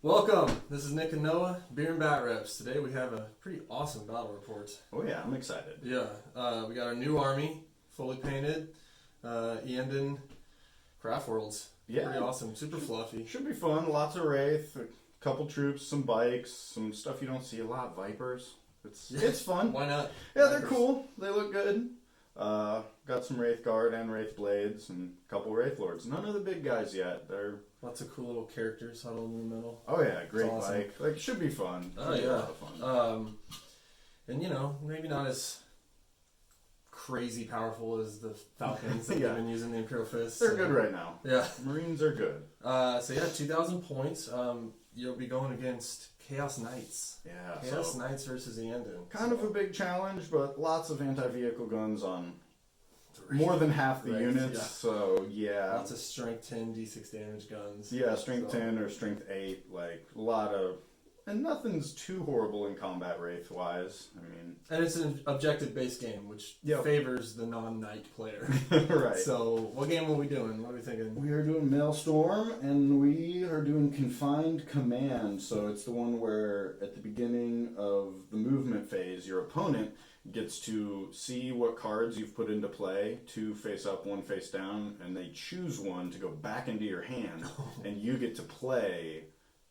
Welcome. This is Nick and Noah, Beer and Bat Reps. Today we have a pretty awesome battle report. Oh yeah, I'm excited. Yeah, we got our new army, fully painted, Iyanden Craft Worlds. Yeah. Pretty awesome, super fluffy. Should be fun. Lots of Wraith, a couple troops, some bikes, some stuff you don't see a lot. Vipers. It's fun. Why not? Yeah, they're cool. They look good. Got some Wraith Guard and Wraith Blades and a couple Wraith Lords. None of the big guys yet. They're Lots of cool little characters huddled in the middle. oh yeah, great awesome. bike. Like should be fun. Oh Should be yeah. a lot of fun. And you know, maybe not as crazy powerful as the Falcons that Yeah. we've been using the Imperial Fists. They're good right now. Yeah. Marines are good. So yeah, 2,000 points. You'll be going against Chaos Knights. Yeah. Chaos So Knights versus Iyanden. kind of a big challenge, but lots of anti-vehicle guns on more than half the Right, units. yeah. So yeah. Lots of strength 10 d6 damage guns. Yeah, strength So- 10 or strength 8, like a lot of, and nothing's too horrible in combat wraith wise. I mean, And it's an objective based game, which Yep. favors the non-knight player. right. So, what game are we doing? What are we thinking? We are doing Maelstrom, and we are doing Confined Command. So it's the one where at the beginning of the movement phase, your opponent gets to see what cards you've put into play, 2 face up, 1 face down, and they choose one to go back into your hand, and you get to play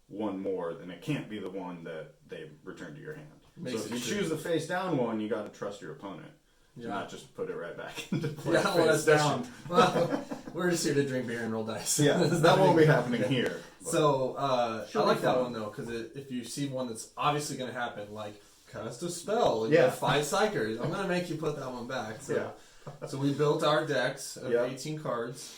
one more, then it can't be the one that they return to your hand. Makes So if it you true. choose the face down one, you got to trust your opponent. Yeah. Not just put it right back into play. Yeah, well, face that's down. Well, we're just here to drink beer and roll dice. Yeah, It's that not won't be big- happening Yeah. here. but- So, I Should be like that fun. one though, because if you see one that's obviously going to happen, like cast a spell, you Yeah. have 5 psychers, I'm going to make you put that one back. So, Yeah. so we built our decks of Yeah. 18 cards.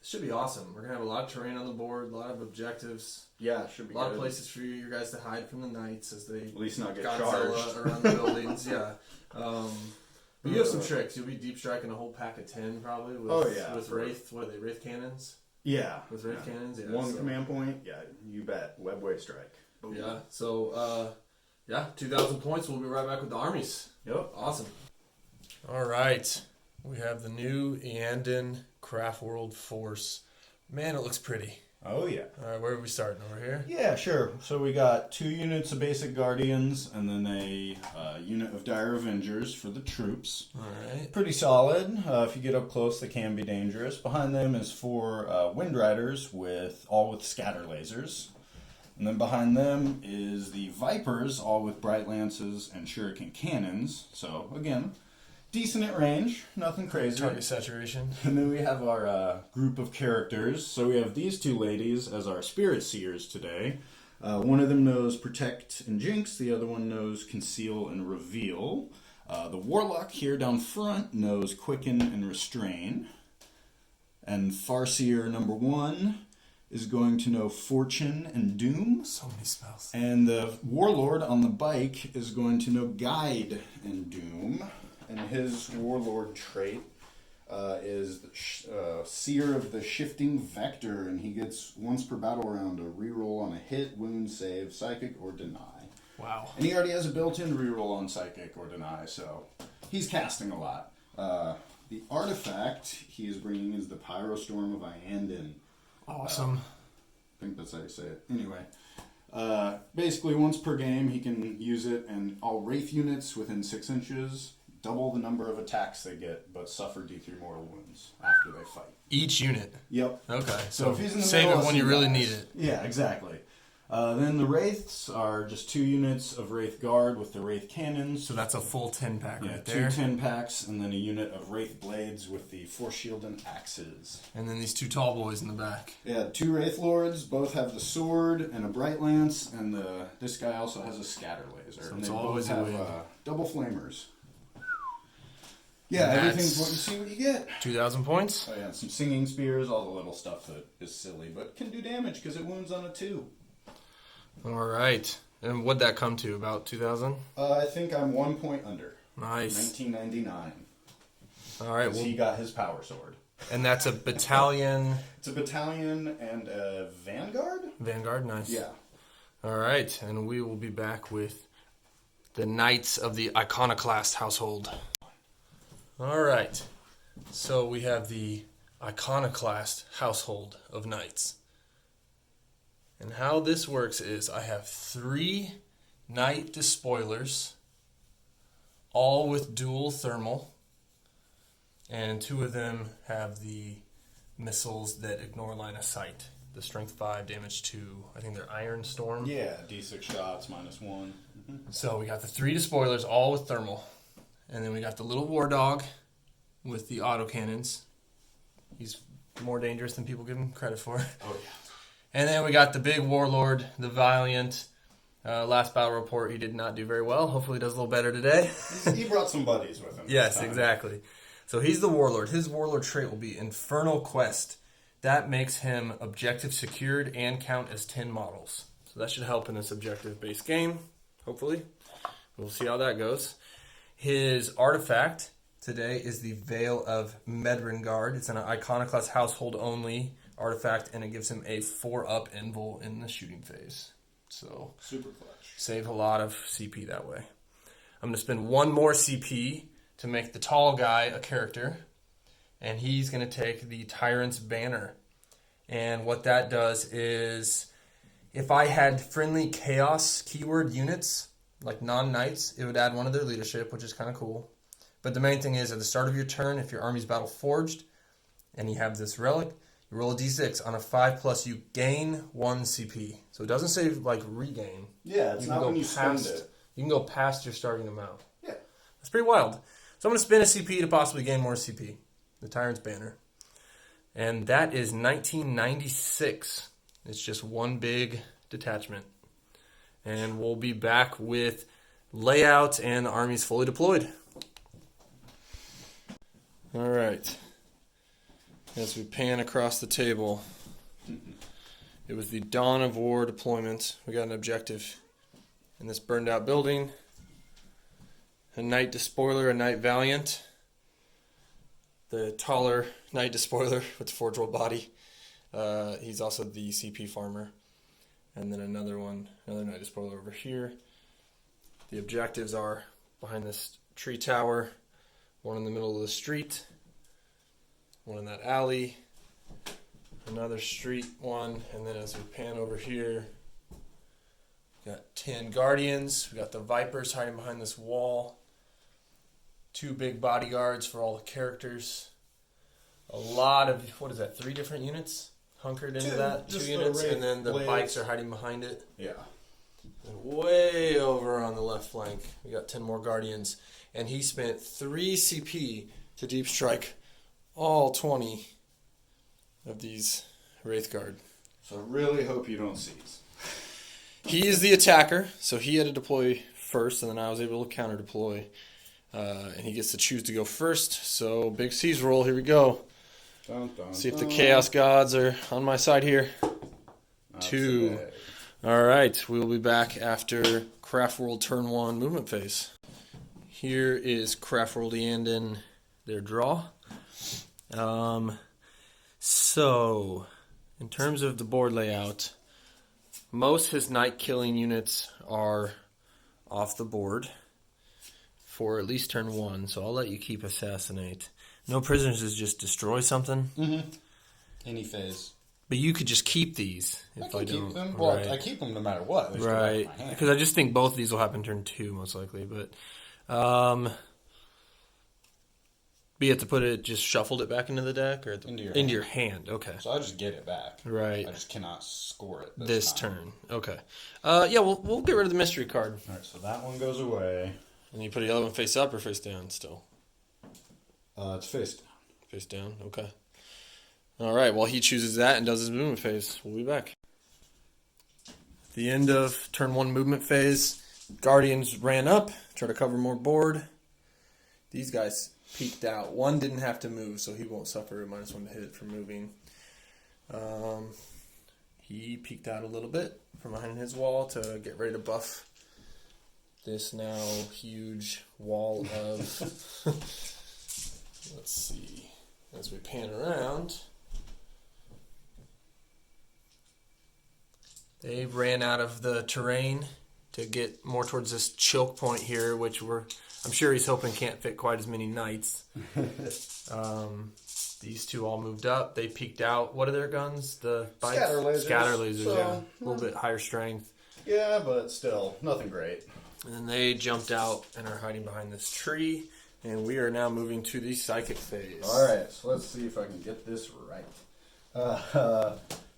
Should be awesome. We're going to have a lot of terrain on the board, a lot of objectives, yeah, it should be a lot good. of places for you guys to hide from the knights as they At least not get Godzilla charged. around the buildings. Yeah. But you have some tricks. You'll be deep striking a whole pack of 10 probably with, Oh, yeah. with Wraith. What are they? Wraith cannons? Yeah. With Wraith cannons? Yeah. One so- command point, yeah, you bet. Webway strike. Boom. Yeah. So, 2,000 points. We'll be right back with the armies. Yep. Awesome. All right. We have the new Iyanden Craft World Force. Man, it looks pretty. Oh yeah. All right, where are we starting? Over here? Yeah, sure. So we got 2 units of basic guardians, and then a unit of dire avengers for the troops. All right. Pretty solid. If you get up close, they can be dangerous. Behind them is 4 wind riders with scatter lasers. And then behind them is the Vipers, all with bright lances and shuriken cannons. So again, decent at range, nothing crazy. Target saturation. And then we have our group of characters. So we have these 2 ladies as our spirit seers today. One of them knows Protect and Jinx. The other one knows Conceal and Reveal. The Warlock here down front knows Quicken and Restrain. And Farseer number 1 is going to know Fortune and Doom. So many spells. And the Warlord on the bike is going to know Guide and Doom. And his Warlord trait is Seer of the Shifting Vector, and he gets once per battle round a reroll on a hit, wound, save, psychic, or deny. Wow. And he already has a built-in reroll on psychic or deny, so he's casting a lot. The artifact he is bringing is the Pyrostorm of Iyanden. Awesome. I think that's how you say it. Anyway, basically once per game he can use it, and all Wraith units within 6 inches double the number of attacks they get, but suffer D3 mortal wounds after they fight. Each unit. Yep. Okay. So if he's in the save middle it of when you some really guys- need it. Yeah, exactly. Then the Wraiths are just 2 units of Wraith Guard with the Wraith Cannons. So that's a full 10 pack Yeah, right 2 there. 10 packs, and then a unit of Wraith Blades with the Force Shield and Axes. And then these 2 tall boys in the back. Yeah, 2 Wraith Lords, both have the sword and a Bright Lance, and this guy also has a Scatter Laser. So and it's they always both a have win. Double Flamers. Yeah, And everything's that's- what you see, what you get. 2,000 points. Oh yeah, some Singing Spears, all the little stuff that is silly, but can do damage because it wounds on a 2. All right. And what'd that come to? About 2,000? I think I'm 1 point under. Nice. 1999. All right. 'Cause Well, he got his power sword. and that's a battalion It's a battalion and a vanguard? vanguard. Nice. Yeah. All right. And we will be back with the Knights of the Iconoclast household. All right. So we have the Iconoclast household of knights. And how this works is I have 3 Knight Despoilers, all with dual thermal, and 2 of them have the missiles that ignore line of sight. The strength 5, damage 2. I think they're Iron Storm. Yeah, D6 shots, -1. Mm-hmm. So we got the 3 Despoilers, all with thermal. And then we got the little War Dog with the autocannons. He's more dangerous than people give him credit for. Oh, yeah. And then we got the big Warlord, the Valiant. Last battle report, he did not do very well. Hopefully he does a little better today. He brought some buddies with him. Yes, exactly. So he's the Warlord. His Warlord trait will be Infernal Quest. That makes him objective secured and count as 10 models. So that should help in this objective-based game, hopefully. We'll see how that goes. His artifact today is the Veil of Medringard. It's an Iconoclast household only artifact, and it gives him a 4-up invul in the shooting phase. So super clutch. Save a lot of CP that way. I'm going to spend 1 more CP to make the tall guy a character, and he's going to take the Tyrant's Banner. And what that does is, if I had friendly chaos keyword units, like non-knights, it would add 1 of their leadership, which is kind of cool. But the main thing is, at the start of your turn, if your army's battle forged, and you have this relic, you roll a d6. On a 5+, you gain 1 CP. So it doesn't say, like, regain. Yeah, it's not when you spend it. You can go past your starting amount. Yeah. That's pretty wild. So I'm going to spend a CP to possibly gain more CP. The Tyrant's Banner. And that is 1996. It's just 1 big detachment. And we'll be back with layout and the armies fully deployed. All right. As we pan across the table, it was the Dawn of War deployment. We got an objective in this burned out building. A Knight Despoiler, a Knight Valiant. The taller Knight Despoiler with the Forge World body. He's also the CP farmer. And then another Knight Despoiler over here. The objectives are behind this tree tower, 1 in the middle of the street, 1 in that alley, another street 1, and then as we pan over here, we got 10 Guardians. We got the Vipers hiding behind this wall. 2 big bodyguards for all the characters. A lot of, 3 different units hunkered into that? 2 units, and then the bikes are hiding behind it. Yeah. And way over on the left flank, we got 10 more Guardians. And he spent 3 CP to deep strike all 20 of these Wraithguard. So really hope you don't seize. He is the attacker, so he had to deploy first, and then I was able to counter deploy. And he gets to choose to go first. So big seize roll. Here we go. Dun, dun, See if the Chaos Gods are on my side here. Not 2. today. All right. We'll be back after Craft World Turn 1 movement phase. Here is Craft World Iyanden, their draw. So, in terms of the board layout, most of his Knight killing units are off the board for at least turn 1, so I'll let you keep Assassinate. No prisoners is just destroy something. Mm-hmm. Any phase. But you could just keep these if I keep don't. them. Well, right. I keep them no matter what. They Right. my hand. Because I just think both of these will happen turn 2 most likely. But you have to put it, just shuffled it back into the deck? Or into your hand. Okay. So I just get it back. Right. I just cannot score it This time. turn. Okay. Yeah, we'll get rid of the mystery card. All right, so that one goes away. And you put the other one face up or face down still? It's face down. Face down, okay. All right, well, he chooses that and does his movement phase. We'll be back. At the end of turn 1 movement phase, Guardians ran up, try to cover more board. These guys peeked out. 1 didn't have to move, so he won't suffer a -1 to hit for moving. He peeked out a little bit from behind his wall to get ready to buff this now huge wall of... Let's see. As we pan around, they ran out of the terrain to get more towards this choke point here, which I'm sure he's hoping can't fit quite as many knights. These two all moved up. They peeked out. What are their guns? The Scatter lasers. Scatter lasers, So, yeah. A little bit higher strength. Yeah, but still, nothing great. And then they jumped out and are hiding behind this tree. And we are now moving to the psychic phase. All right, so let's see if I can get this right.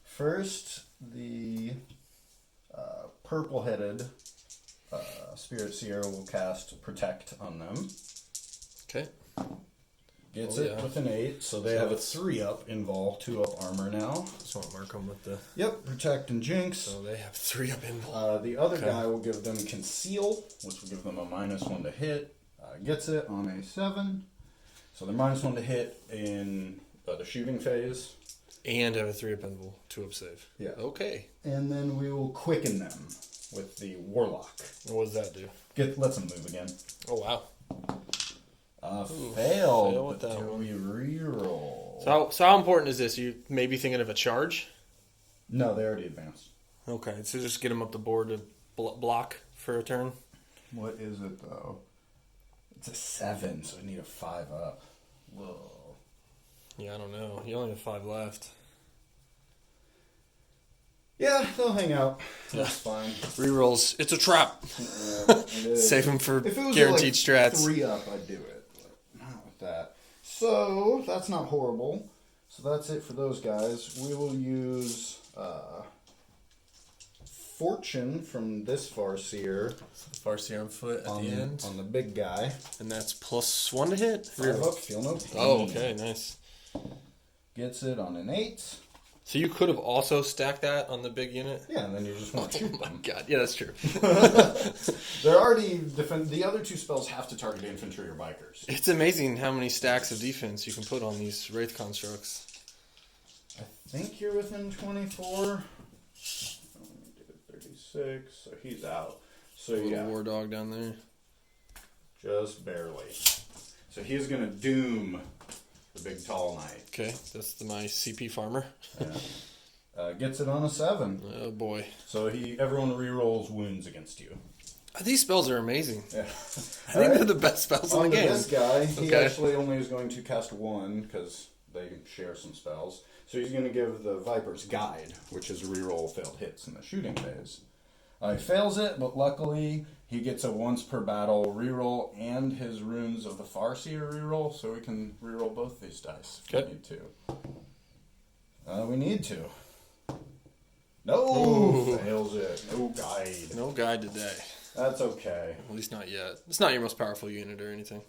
First, the purple-headed Spirit Seer will cast Protect on them. Okay. Gets it with an 8, so they have a 3-up invul, 2-up armor now. Just want to mark them with the... Yep, Protect and Jinx. So they have 3-up invul. The other guy will give them Conceal, which will give them a -1 to hit. Gets it on a 7. So they're -1 to hit in the shooting phase. And have a 3-up invul, 2-up save. Yeah. Okay. And then we will quicken them with the Warlock. What does that do? Lets them move again. Oh, wow. Failed. Fail with that Do one. we reroll? So how important is this? You maybe thinking of a charge? No, they already advanced. Okay, so just get them up the board to block for a turn. What is it, though? It's a 7, so I need a 5-up. Whoa. Yeah, I don't know. You only have 5 left. Yeah, they'll hang out. That's fine. Rerolls. It's a trap. Yeah, it is. Save them for If it was guaranteed like strats. 3-up, I'd do it. But not with that. So, that's not horrible. So that's it for those guys. We will use Fortune from this Farseer Farseer on foot at the end. on the big guy. And that's +1 to hit? 5-up, feel no pain. Oh, okay, nice. Gets it on an 8. So you could have also stacked that on the big unit? Yeah, and then you just want to shoot Oh my them. god, yeah, that's true. They're already the other 2 spells have to target infantry or bikers. It's amazing how many stacks of defense you can put on these Wraith constructs. I think you're within 24. 36, so he's out. So Little yeah, war dog down there. just barely. So he's gonna doom the big tall knight. Okay, that's my CP farmer. Yeah. Gets it on a 7. Oh boy. So everyone rerolls wounds against you. These spells are amazing. Yeah. I think they're the best spells in the game. This guy, he Okay. actually only is going to cast 1 because they share some spells. So he's going to give the Viper's Guide, which is reroll failed hits in the shooting phase. He fails it, but luckily he gets a once per battle reroll and his runes of the Farseer reroll, so we can reroll both these dice if we need to. We need to. No! Ooh. Fails it. No guide. No guide today. That's okay. At least not yet. It's not your most powerful unit or anything.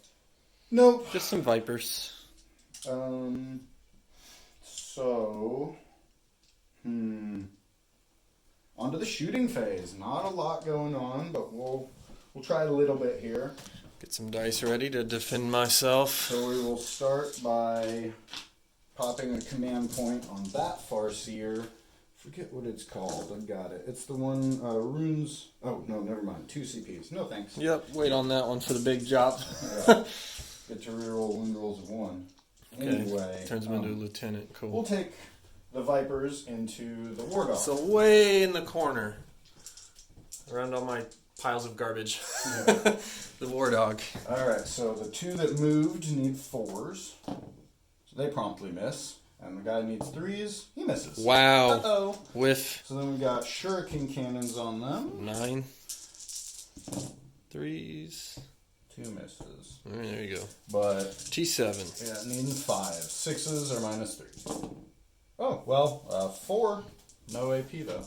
Nope. Just some Vipers. So, onto the shooting phase. Not a lot going on, but we'll try a little bit here. Get some dice ready to defend myself. So we will start by popping a command point on that Farseer. Forget what it's called. I've got it. It's the one, runes. Oh, no, never mind. 2 CPs. No thanks. Yep, wait on that one for the big job. Yeah. Get to reroll wind rolls of 1. Okay. Anyway. Turns him into a lieutenant. Cool. We'll take the Vipers into the War Dog. So way in the corner. Around all my piles of garbage. Yeah. The war dog. Alright, so the 2 that moved need 4s. So they promptly miss. And the guy needs 3s. He misses. Wow. Uh-oh. With So then we got shuriken cannons on them. 9 3s. 2 misses. All right, there you go. But, T7. yeah, needing 5. 6s are -3. Oh, well, 4. No AP though.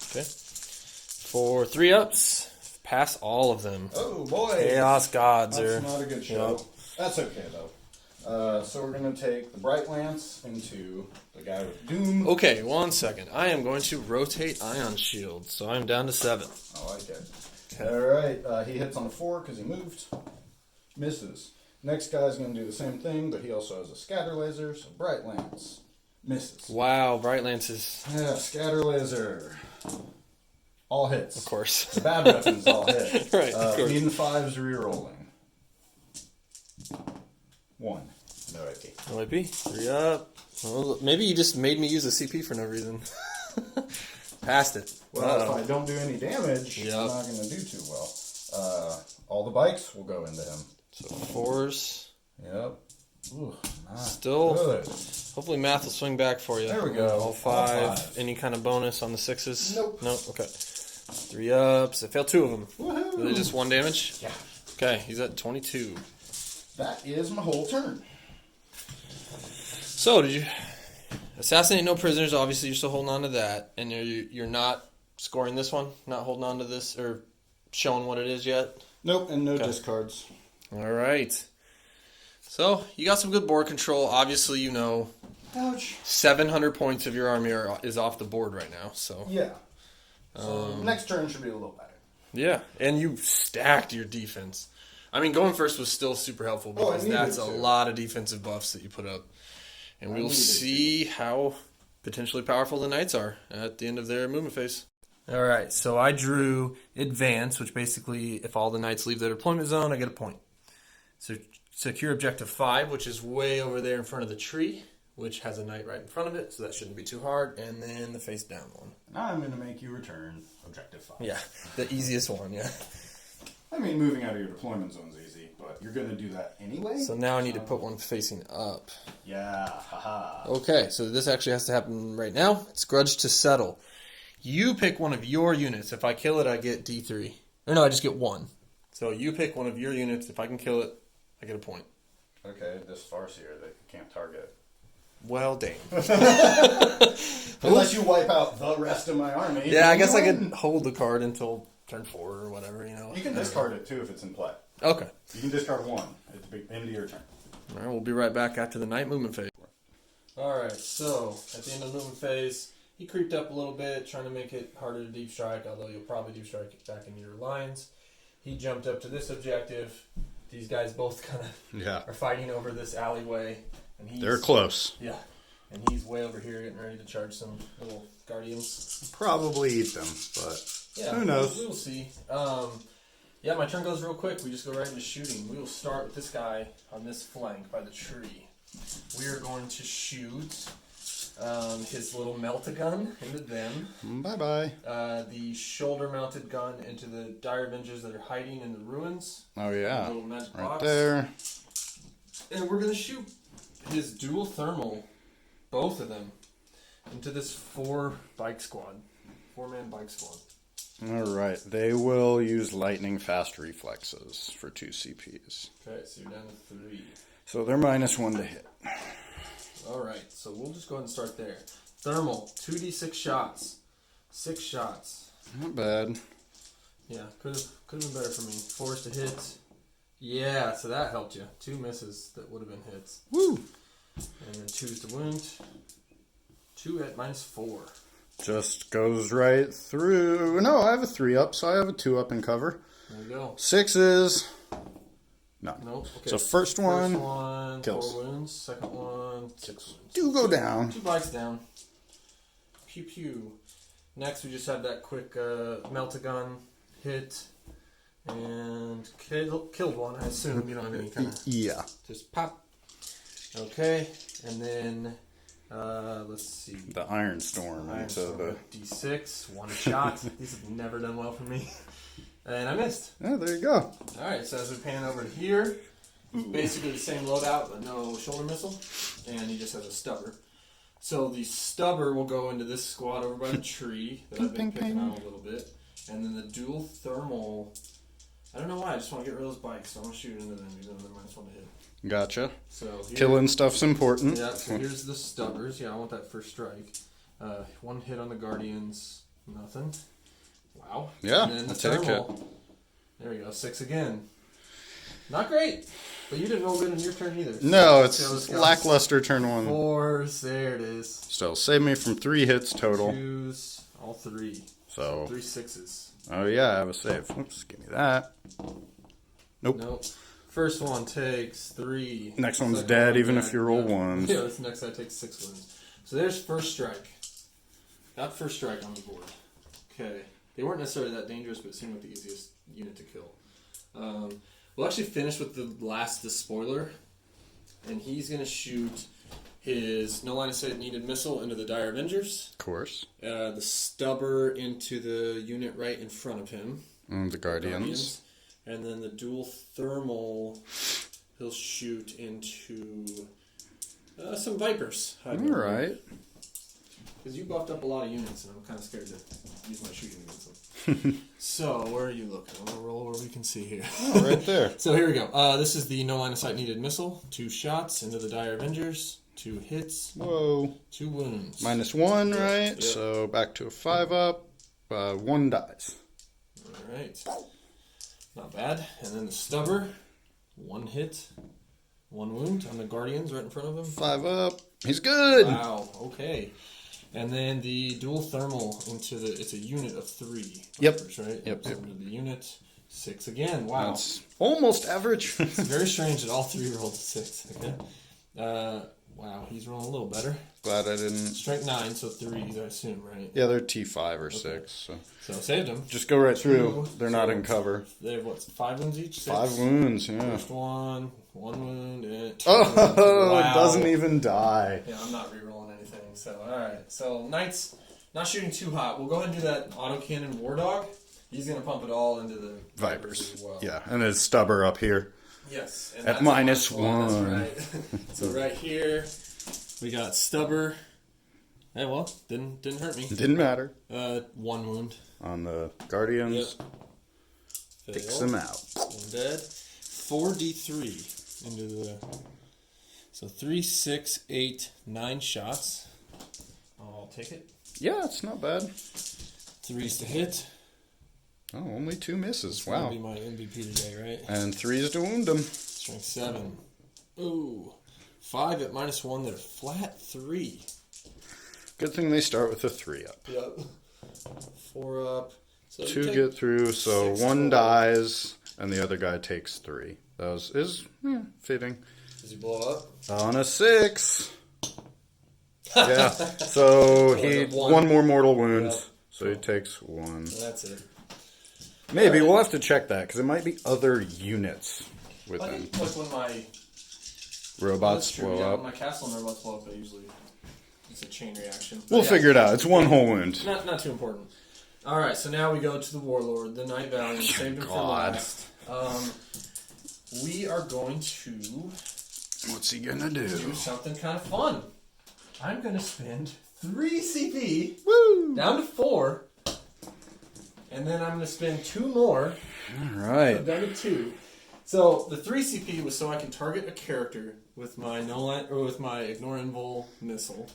Okay. For 3-ups. Pass all of them. Oh boy! Chaos gods That's are. not a good show. That's okay though. So we're gonna take the Bright Lance into the guy with Doom. Okay, 1 second. I am going to rotate Ion Shield, so I'm down to 7. I like it. Alright, he hits on a 4 because he moved. Misses. Next guy's going to do the same thing, but he also has a Scatter Laser, so Bright Lance. Misses. Wow, Bright Lance is. Yeah, Scatter Laser. All hits. Of course. The bad weapons all hit. Right, of course. Needing 5s rerolling. 1. No AP. No IP. 3-up. Well, maybe you just made me use a CP for no reason. Passed it. Well, if I don't do any damage, Yep. I'm not going to do too well. All the bikes will go into him. So 4s. Yep. Ooh, nice. Still, good. Hopefully math will swing back for you. There we go. All five. Any kind of bonus on the 6s? Nope. Nope. Okay. 3 ups. I failed 2 of them. Woohoo! Were they just 1 damage? Yeah. Okay, he's at 22. That is my whole turn. So, did you assassinate no prisoners? Obviously, you're still holding on to that. And you're not scoring this one? Not holding on to this or showing what it is yet? Nope, and no discards. All right. So, you got some good board control. Obviously, you know, Ouch. 700 points of your army is off the board right now. So Yeah. So next turn should be a little better. yeah, and you stacked your defense. I mean, going first was still super helpful because that's a lot of defensive buffs that you put up. And we'll see how potentially powerful the knights are at the end of their movement phase. All right, so I drew advance, which basically, if all the knights leave their deployment zone, I get a point. So secure objective 5, which is way over there in front of the tree, which has a knight right in front of it, so that shouldn't be too hard. And then the face down one. Now I'm going to make you return objective 5. Yeah, the easiest one, yeah. I mean, moving out of your deployment zone is easy, but you're going to do that anyway. So now I need to put one facing up. Yeah, haha. Okay, so this actually has to happen right now. It's grudge to settle. You pick one of your units. If I kill it, I get D3. Or no, I just get 1. So you pick one of your units. If I can kill it, I get a point. Okay, this Farseer that you can't target. Well, damn. Unless you wipe out the rest of my army. Yeah, I guess I could hold the card until turn 4 or whatever, you know. You can discard it, too, if it's in play. Okay. You can discard 1 at the end of your turn. All right, we'll be right back after the night movement phase. All right, so at the end of the movement phase, he creeped up a little bit, trying to make it harder to deep strike, although you'll probably deep strike it back into your lines. He jumped up to this objective. These guys both kind of are fighting over this alleyway. And They're close. Yeah. And he's way over here getting ready to charge some little guardians. Probably eat them, but Yeah, who knows? We'll see. Yeah, my turn goes real quick. We just go right into shooting. We will start with this guy on this flank by the tree. We are going to shoot his little melt-a-gun into them. Bye-bye. The shoulder-mounted gun into the Dire Avengers that are hiding in the ruins. Oh, yeah. Little magic Right box. there. And we're going to shoot his dual thermal, both of them, into this 4-man bike squad. All right. They will use lightning fast reflexes for 2 CPs. Okay, so you're down to 3. So they're -1 to hit. Alright, so we'll just go ahead and start there. Thermal, 2d6 shots. 6 shots. Not bad. Yeah, could have been better for me. 4s to hit. Yeah, so that helped you. 2 misses that would have been hits. Woo! And then 2s to wound. 2 at -4. Just goes right through. No, I have a 3-up, so I have a 2-up in cover. There we go. 6s. No. Nope. Okay. So first one kills. kills. 4 wounds. Second one, 6 wounds. Do go down. 2 bikes down. Pew pew. Next, we just have that quick melt-a-gun hit. And killed one, I assume. You don't have any kind of... Yeah. Just pop. Okay. And then, let's see. The Iron Storm into the... D6. 1 shot. These have never done well for me. And I missed. Yeah, there you go. Alright, so as we pan over to here, basically the same loadout, but no shoulder missile. And he just has a stubber. So the stubber will go into this squad over by the tree that I've been picking on a little bit. And then the dual thermal, I don't know why, I just want to get rid of those bikes. So I'm going to shoot into them, even though they're -1 to hit. Gotcha. So here, Killing stuff's important. Yeah, so here's the stubbers. Yeah, I want that first strike. 1 hit on the guardians, nothing. Wow. Yeah, and then the I'll take thermal. There we go, 6 again. Not great, but you didn't roll good on your turn either. No, So let's it's go. lackluster turn 1. 4s, there it is. Still, save me from 3 hits total. 2s, all 3. So, 3 6s. oh yeah, I have a save. Oops, give me that. Nope. First one takes 3. Next one's Second dead, one even dead. if you roll 1s. Yeah, this next guy takes 6 wounds. So there's first strike. Got first strike on the board. Okay. They weren't necessarily that dangerous, but it seemed like the easiest unit to kill. We'll actually finish with the spoiler. And he's going to shoot his no line of sight needed missile into the Dire Avengers. Of course. The stubber into the unit right in front of him. And the Guardians. And then the dual thermal, he'll shoot into some Vipers. All right. Because you buffed up a lot of units, and I'm kind of scared to use my shooting against them. So, where are you looking? I'm going to roll where we can see here. Oh, right there. So, here we go. This is the no line of sight needed missile. 2 shots into the Dire Avengers. 2 hits. Whoa. 2 wounds. -1, right? Yep. So back to a 5-up. 1 dies. All right. Not bad. And then the Stubber. 1 hit. 1 wound on the Guardians right in front of him. 5-up. He's good. Wow. Okay. And then the dual thermal into the, it's a unit of 3. Yep. Vipers, right? Yep. Into the unit. 6 again. Wow. That's almost average. It's very strange that all 3 rolled a 6. Okay. Wow, he's rolling a little better. Glad I didn't. Strength 9, so 3s, I assume, right? Yeah, they're T5 or 6. So saved him. just go right through. 2, They're not in cover. They have what? 5 wounds each. 6? 5 wounds. Yeah. First 1 wound, and 2 Oh, wounds. Wow. it doesn't even die. Yeah, I'm not rerolling anything. So all right. So Knight's not shooting too hot. We'll go ahead and do that autocannon War Dog. He's gonna pump it all into the Vipers. as well. Yeah, and it's Stubber up here. Yes. And At that's -1. That's right. So right here, we got Stubber. Hey, well, didn't hurt me. Didn't matter. 1 wound. On the Guardians. Yep. Takes Fail. them out. 1 dead. 4d3 into the. So 3, 6, 8, 9 shots. I'll take it. Yeah, it's not bad. 3s to hit. Oh, only 2 misses. That'll Wow. be my MVP today, right? And 3s to wound them. Strength 7. Ooh. 5 at -1. They're flat 3. Good thing they start with a 3-up. Yep. 4 up. So 2 get through, so 1 dies, and the other guy takes 3. That is fitting. Does he blow up? On a 6. Yeah. So he one more mortal wound. Yep. So he takes 1. That's it. Maybe we'll have to check that because it might be other units with I him. think like when my Robots that's true, blow yeah, up. when my castle and robots blow up, I usually it's a chain reaction. But We'll yeah, figure it out. It's 1 whole wound. Not too important. All right, so now we go to the Warlord, the Night Valiant. Saved him for God. last. We are going to What's he gonna do do? something kind of fun. I'm going to spend 3 CP Woo! down to 4, and then I'm going to spend 2 more All right. down to 2. So the 3 CP was so I can target a character with my with my Ignore Invul missile,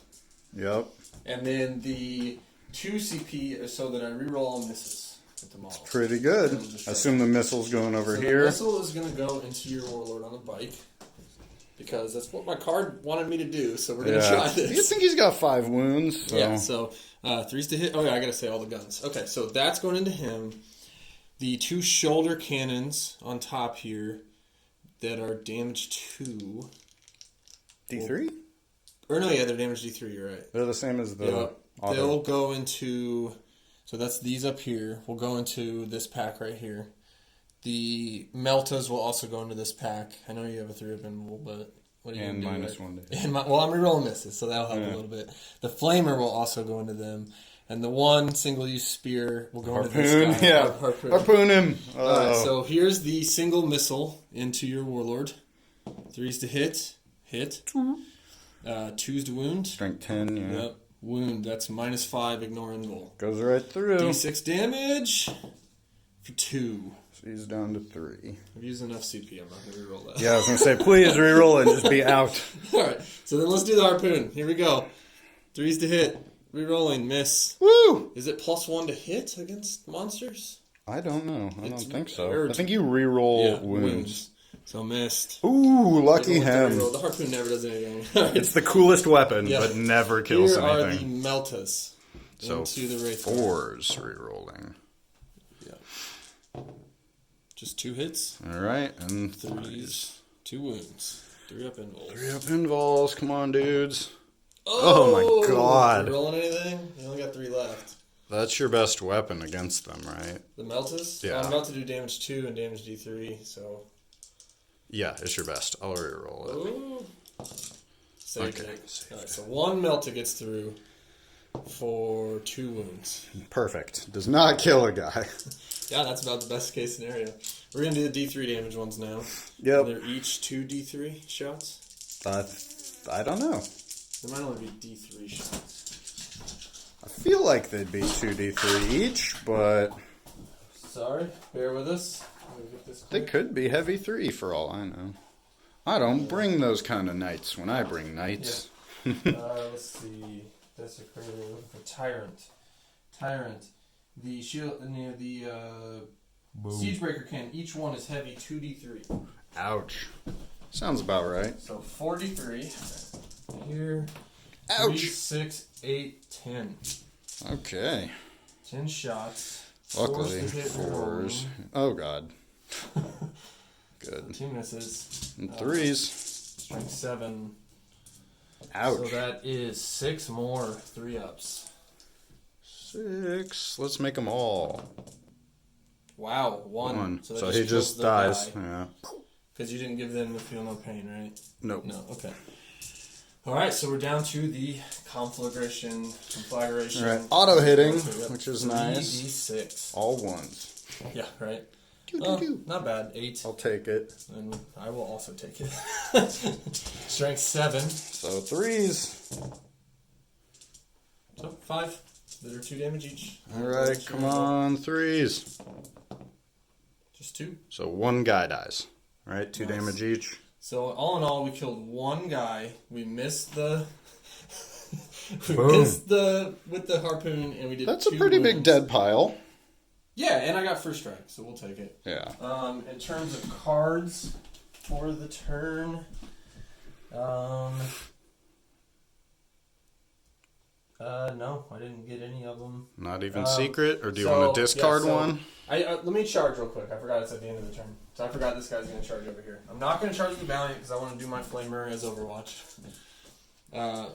Yep. and then the 2 CP is so that I reroll all misses with the model. Pretty good. Assume the missile's going over So here. the missile is going to go into your Warlord on the bike. Because that's what my card wanted me to do, so we're going to try this. You think he's got 5 wounds? So. Yeah, so 3's to hit. Oh, yeah, I got to say all the guns. Okay, so that's going into him. The 2 shoulder cannons on top here that are damage 2. D3? Or no, yeah, they're damage D3, you're right. They're the same as the Yep. auto. They'll go into... So that's these up here. Will go into this pack right here. The Meltas will also go into this pack. I know you have a 3-up invul, but what are you And going to do? -1 to hit. And well, I'm rerolling misses, so that'll help Yeah. a little bit. The Flamer will also go into them. And the 1 single-use spear will go into this Harpoon, guy. yeah. Harpoon. Harpoon him. Alright, so here's the single missile into your Warlord. 3's to hit. 2's to wound. Strength 10, yeah. Yep. Wound, that's -5, ignore invul. Goes right through. D6 damage for 2. So he's down to 3. I've used enough CP, I'm not going to reroll that. Yeah, I was going to say, please reroll and just be out. Alright, so then let's do the harpoon. Here we go. 3's to hit. Rerolling, miss. Woo! Is it +1 to hit against monsters? I don't know. I It's don't think so. weird. I think you reroll Yeah, wounds. So missed. Ooh, lucky I don't like to him. reroll. The harpoon never does anything. It's the coolest weapon, Yeah. but never kills Here are the anything. Meltas. So into the Wraith. 4s rerolling. Yeah. Just 2 hits. All right, and 3s. 2 wounds. 3-up invols. 3-up invols. Come on, dudes. Oh my God. You rolling anything? You only got 3 left. That's your best weapon against them, right? The Meltas? Yeah. I'm about to do damage 2 and damage D3, so... Yeah, it's your best. I'll reroll it. Ooh. Saved Okay, it. saved Alright, so 1 Melta gets through for 2 wounds. Perfect. Does not kill a guy. Yeah, that's about the best case scenario. We're going to do the D3 damage ones now. Yep. And they're each 2 D3 shots? I don't know. There might only be D3 shots. I feel like they'd be 2d3 each, but Sorry, bear with us. Let me get this they quick. could be heavy 3 for all I know. I don't bring those kind of knights when I bring knights. Let's see. Desecrator, looking for Tyrant. Tyrant. The shield, the Siegebreaker cannon, each one is heavy 2d3. Ouch. Sounds about right. So 4d3. Here. Ouch. 3, 6, 8, 10. Okay. 10 shots. Luckily, Force to hit 4s. one. Oh, God. Good. 2 misses. And 3s. Strength 7. Ouch. So that is 6 more 3-ups. 6. Let's make them all. Wow, 1. So that he kills just the dies. guy. Yeah. Because you didn't give them the feel no pain, right? Nope. No, okay. Alright, so we're down to the conflagration. All right. Auto hitting, Yep. which is nice. 3d6. All 1s. Yeah, right. Doo, doo, Oh, doo. not bad. 8. I'll take it. And I will also take it. Strength 7. So 3s. So 5. That are 2 damage each. All right, come on, 3s. Just 2. So 1 guy dies. Right, 2 Nice. damage each. So all in all, we killed 1 guy. We missed the... we Boom. missed the... with the harpoon, and we did That's a 2 pretty big wounds. dead pile. Yeah, and I got first strike, so we'll take it. Yeah. In terms of cards for the turn, no, I didn't get any of them. Not even secret, or do you want to discard one? Let me charge real quick. I forgot it's at the end of the turn. So I forgot this guy's going to charge over here. I'm not going to charge the Valiant because I want to do my Flamer as Overwatch.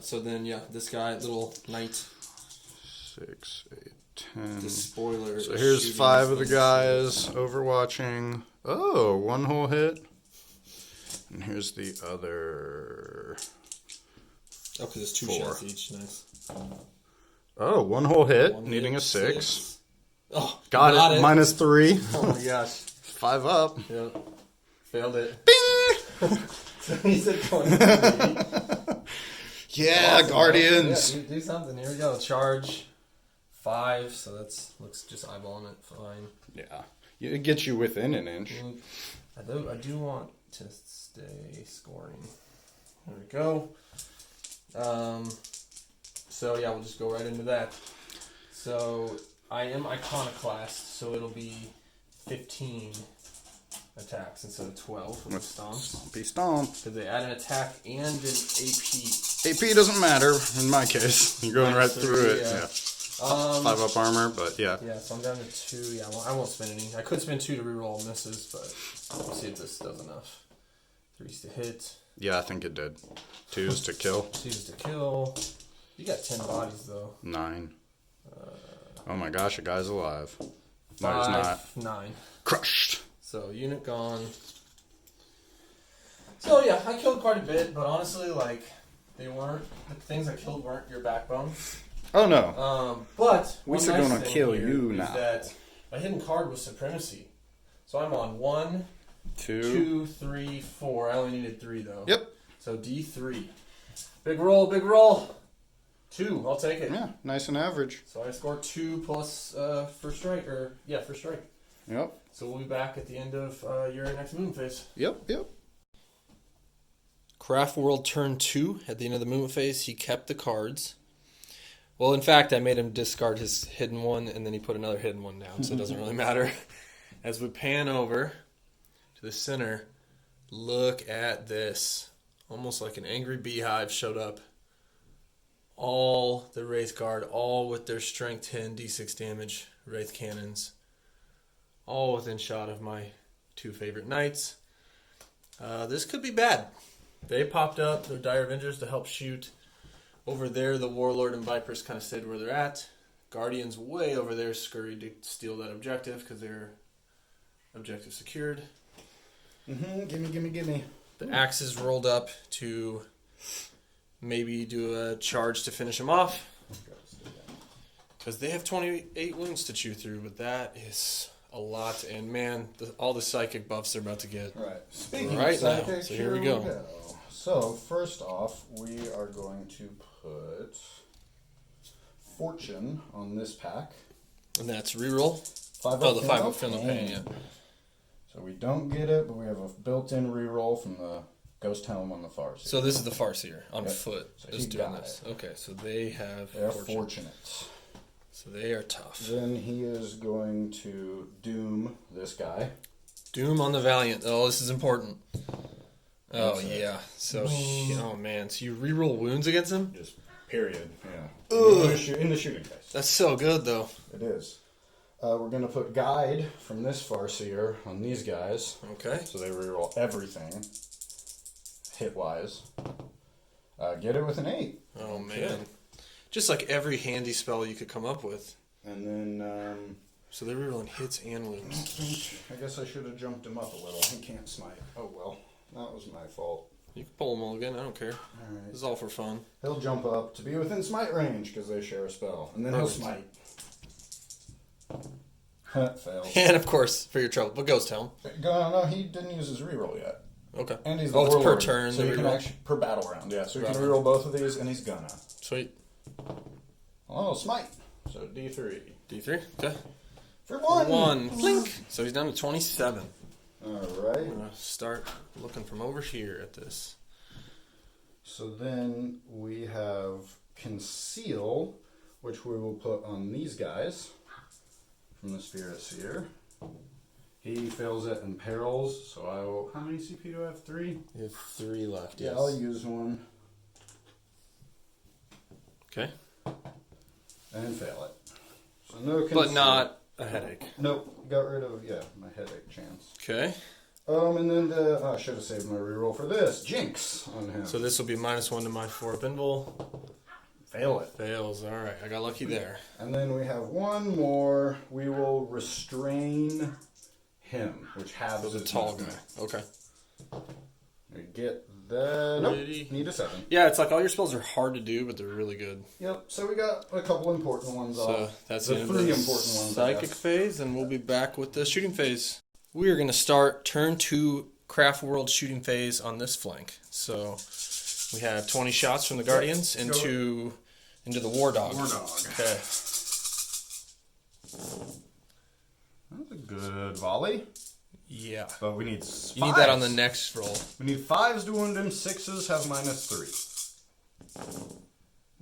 So then, yeah, this guy, little knight. 6, 8, 10. The spoiler. So is here's shooting 5 of the things. guys overwatching. Oh, 1 whole hit. And here's the other. Oh, because it's 2 4. shots each. Nice. Oh, 1 whole hit, One needing hit, a 6. Oh, Got it. Minus 3. Oh my gosh. 5 up. Yep. Failed it. Bing! So he said 23. Yeah, Awesome, Guardians. Yeah, do something. Here we go. Charge 5. So that's looks just eyeballing it. Fine. Yeah. It gets you within an inch. I do want to stay scoring. There we go. So yeah, we'll just go right into that. So I am Iconoclast, so it'll be 15 attacks instead of 12 with stomps. Stompy stomp. Because they add an attack and an AP. AP doesn't matter in my case. You're going right Minus through it. 3, Yeah. 5 up armor, but yeah. Yeah, so I'm down to 2. Yeah, I won't spend any. I could spend 2 to reroll misses, but we'll see if this does enough. 3s to hit. Yeah, I think it did. 2s to kill. 2s to kill. You got 10 bodies, though. 9. Oh my gosh, a guy's alive. No, he's 5, not. 9. Crushed. So, unit gone. So, yeah, I killed quite a bit, but honestly, like, the things I killed weren't your backbone. Oh no. But We one are nice gonna thing kill here you is now. that my hidden card was Supremacy. So I'm on 1, 2. 2, 3, 4. I only needed 3 though. Yep. So D3. Big roll, big roll. 2, I'll take it. Yeah, nice and average. So I scored 2 plus first strike, first strike. Yep. So we'll be back at the end of your next movement phase. Yep. Craft World turn 2. At the end of the movement phase, he kept the cards. Well, in fact, I made him discard his hidden one, and then he put another hidden one down, so it doesn't really matter. As we pan over to the center, look at this. Almost like an angry beehive showed up. All the Wraith Guard, all with their strength 10, d6 damage, Wraith Cannons. All within shot of my 2 favorite knights. This could be bad. They popped up, their Dire Avengers, to help shoot. Over there, the Warlord and Vipers kind of stayed where they're at. Guardians way over there scurried to steal that objective because their objective secured. Gimme. The Axes rolled up to maybe do a charge to finish them off. Because they have 28 wounds to chew through, but that is a lot, and man, all the psychic buffs they're about to get. Right. Speaking Right of now, psychic, so here we go. So, first off, we are going to put Fortune on this pack. And that's reroll. 5 Oh, the 5 up fin no pain, yeah. So we don't get it, but we have a built-in reroll from the Ghost Helm on the Farseer. So this is the Farseer on Yep. foot. So Just he doing got this. Okay, so they have They're fortune. fortunate. So they are tough. Then he is going to doom this guy. Doom on the Valiant. Oh, this is important. Oh, That's it. yeah. So, oh, man. So you reroll wounds against him? Just period. Yeah. Ugh. In the shooting phase. That's so good, though. It is. We're going to put Guide from this Farseer on these guys. Okay. So they reroll everything, hit-wise. Get it with an 8. Oh, man. Just like every handy spell you could come up with. And then, So they're rerolling hits and wounds. I guess I should have jumped him up a little. He can't smite. Oh, well. That was my fault. You can pull them all again. I don't care. All right. This is all for fun. He'll jump up to be within smite range because they share a spell. And then he'll smite. Fail. And, of course, for your trouble. But Ghost Helm. No, he didn't use his reroll yet. Okay. And he's the Oh, it's per warlord, turn. so the you can reroll. actually per battle round. Yeah, so you can Right. reroll both of these, and he's gonna. Sweet. Oh, smite. So D3 D3. Okay. for one. One. Blink. So he's down to 27. All I'm right. going to start looking from over here at this. So then we have conceal, which we will put on these guys from the Spirit Seer. He fails it and perils, so I will. How many CP do I have? 3. You have 3 left. Yeah, Yes. I'll use one Okay. and fail it. So no conceal. But not a headache. Nope. Got rid of my headache chance. Okay. And then I should have saved my reroll for this. Jinx on him. So this will be -1 to my 4 pinball. fail it. Fails. All right. I got lucky there. And then we have one more. We will restrain him, which halves So the his tall movement. guy. Okay. We get the nope. Pretty- Need a 7. Yeah, it's like all your spells are hard to do, but they're really good. Yep. So we got a couple important ones So off. that's the the end 3 of the important ones. I psychic guess. phase, and we'll be back with the shooting phase. We are going to start turn 2 Craft World shooting phase on this flank. So we have 20 shots from the Guardians into the War Dog. War Dog. Okay. That's a good volley. Yeah. But we need 5s. You need that on the next roll. We need 5s to wound him. 6s have -3.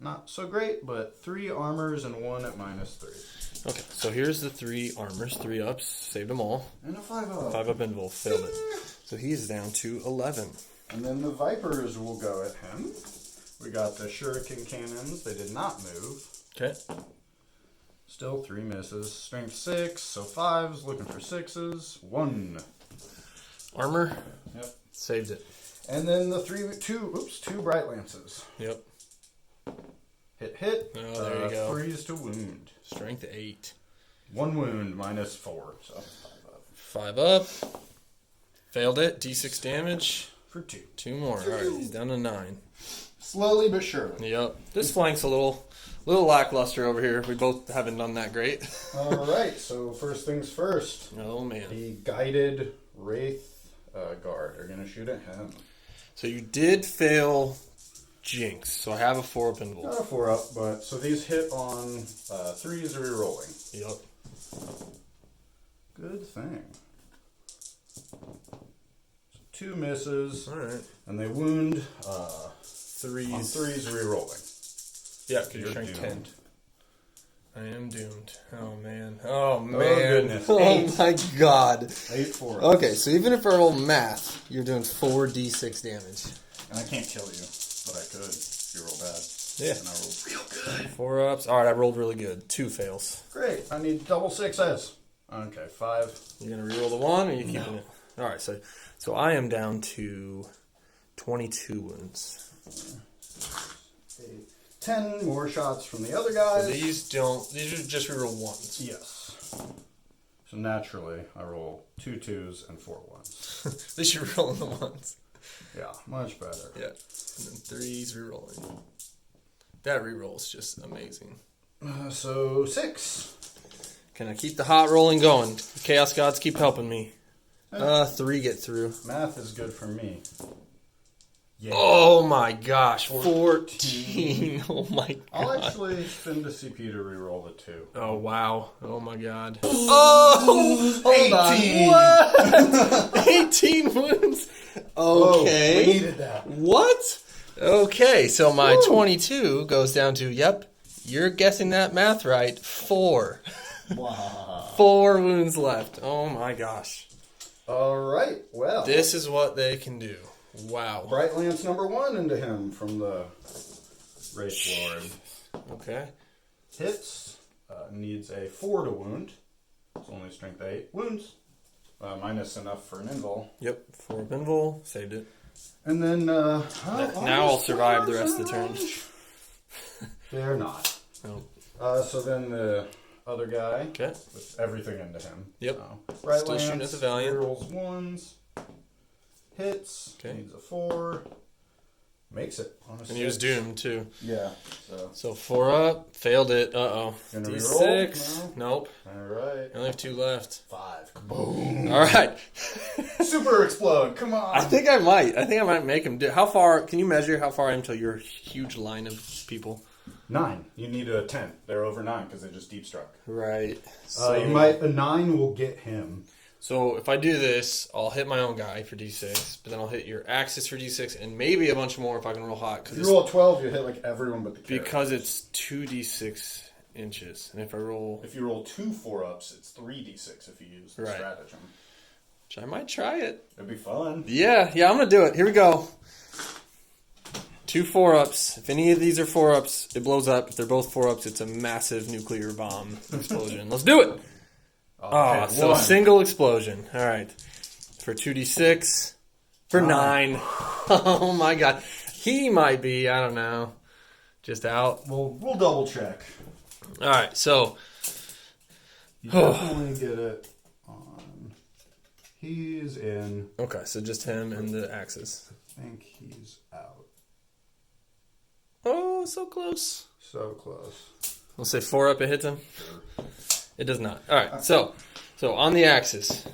Not so great, but 3 armors and 1 at -3. Okay, so here's the 3 armors, 3 ups, saved them all. And a 5-up. 5 up invul, failed it. So he's down to 11. And then the Vipers will go at him. We got the Shuriken Cannons. They did not move. Okay. Still 3 misses. Strength 6, so 5s. Looking for 6s. 1. Armor, Yep. saved it. And then the 2 Bright Lances. Yep. Hit. Oh, there you go. Freeze to wound. Strength 8. 1 wound, -4. So 5 up. Failed it. D6 damage. for 2. 2 more. Alright, he's down to 9. Slowly but surely. Yep. This flank's a little lackluster over here. We both haven't done that great. Alright, so first things first. Oh, man. The guided Wraith Guard are going to shoot at him. So you did fail Jinx. So I have a 4 up invul. Not a 4-up, but so these hit on 3s re-rolling. Yep. Good thing. So 2 misses, Alright. and they wound 3s. on 3s re-rolling. Yeah, because you're You're strength 10. doomed. I am doomed. Oh, man. Oh, man. goodness. Oh, 8. my God. 8 4. Okay, so even if I roll math, you're doing 4d6 damage. And I can't kill you, but I could if you roll bad. Yeah. And I rolled real good. 4 ups. All right, I rolled really good. 2 fails. Great. I need double 6s. Okay, 5. You're going to reroll the 1, or are you keeping it? All right, so I am down to 22 wounds. 10 more shots from the other guys. So these are just reroll 1s. Yes. So naturally, I roll 2 2s and 4 1s. At least you're rolling the 1s. Yeah, much better. Yeah. And then 3s rerolling. That reroll is just amazing. So 6. Can I keep the hot rolling going? The Chaos Gods keep helping me. 3 get through. Math is good for me. Yeah. Oh my gosh, 14. Oh my god. I'll actually spend the CP to reroll the 2. Oh wow. Oh my god. Oh! Hold on. What? 18 wounds? Okay. We needed that. What? Okay, so my 22 goes down to, yep, you're guessing that math right, 4. Wow. 4 wounds left. Oh my gosh. Alright, well. This is what they can do. Wow. Bright Lance number 1 into him from the Wraith Lord. Okay. Hits. Needs a 4 to wound. It's only strength 8. Wounds. Minus enough for an invul. Yep, 4 Binvol. Saved it. And then, Now I'll survive the rest of the turn. They're not. Nope. So then the other guy, Okay. with everything into him. Yep. So, Bright Still Lance, shooting at the Valiant. Rolls 1s. Hits. Okay. Needs a 4. Makes it. On a And he was 6. doomed too. Yeah. So 4 up. Failed it. Uh-oh. Gonna D6. reroll? Nope. Alright. I only have 2 left. 5. Kaboom. Alright. Super explode. Come on. I think I might make him do. How far? Can you measure how far I am till your huge line of people? 9. You need a 10. They're over 9 because they just deep struck. Right. A 9 will get him. So if I do this, I'll hit my own guy for D6, but then I'll hit your Axis for D6, and maybe a bunch more if I can roll hot. If you roll a 12, you hit like everyone but the character. Because it's 2d6 inches, and if I roll, If you roll 2 4-ups, it's 3d6 if you use the Right. stratagem. which I might try it. It'd be fun. Yeah, I'm gonna do it. Here we go. 2 4-ups. If any of these are 4-ups, it blows up. If they're both 4-ups, it's a massive nuclear bomb explosion. Let's do it. Oh, Okay, so a 1. single explosion. All right. For 2d6. For 9. Oh my god. He might be, I don't know, just out. We'll double check. All right, so You definitely get it on. He's in. okay, so just him and the Axis. I think he's out. Oh, so close. So close. We'll say 4 up, it hits him. It does not. All right, so on the Axis,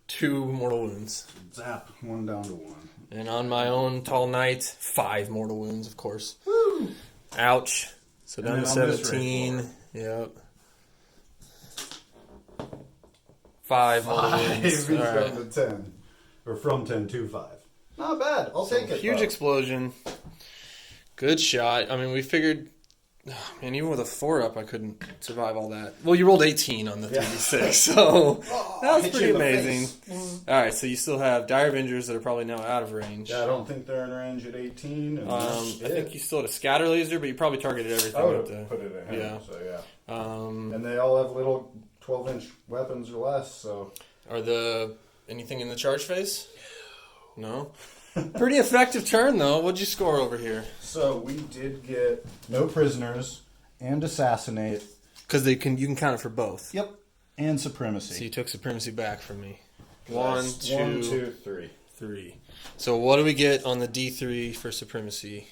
2 mortal wounds. Zap. 1 down to 1. And on my own tall knight, 5 mortal wounds, of course. Woo! Ouch. So down And to then on this 17. Wraith Yep. 5 mortal wounds. He's All right. from the 10. Or from 10 to 5. Not bad. I'll take it. Huge though. explosion. Good shot. I mean, we figured, man, even with a 4-up, I couldn't survive all that. Well, you rolled 18 on the 3d6, so that was hit you pretty in the amazing. face. All right, so you still have Dire Avengers that are probably now out of range. Yeah, I don't think they're in range at 18. And I that's think it. you still had a scatter laser, but you probably targeted everything. I would with have the, put it in him. yeah. So, yeah. um, And they all have little 12-inch weapons or less, so. are the anything in the charge phase? No. Pretty effective turn, though. What'd you score over here? So we did get no prisoners and assassinate. Because you can count it for both. Yep. And supremacy. So you took supremacy back from me. That's 1, 2, 3. 3. So what do we get on the D3 for supremacy?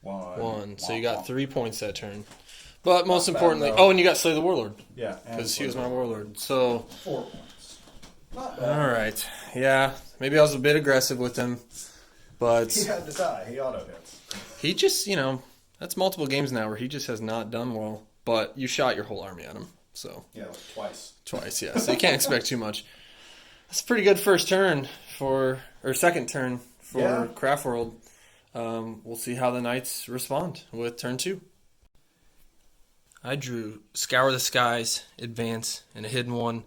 1. So you got 3 points that turn. But most Not bad, importantly, though. and you got Slay the Warlord Yeah. because he was my warlord. So 4 points. Not all bad. right, yeah, maybe I was a bit aggressive with him, but He had to die. He auto hits. he just that's multiple games now where he just has not done well. But you shot your whole army at him, so Yeah, like twice. twice, yeah. So you can't expect too much. That's a pretty good first turn or second turn for Yeah. Craft World. We'll see how the Knights respond with turn 2. I drew Scour the Skies, Advance, and a hidden one.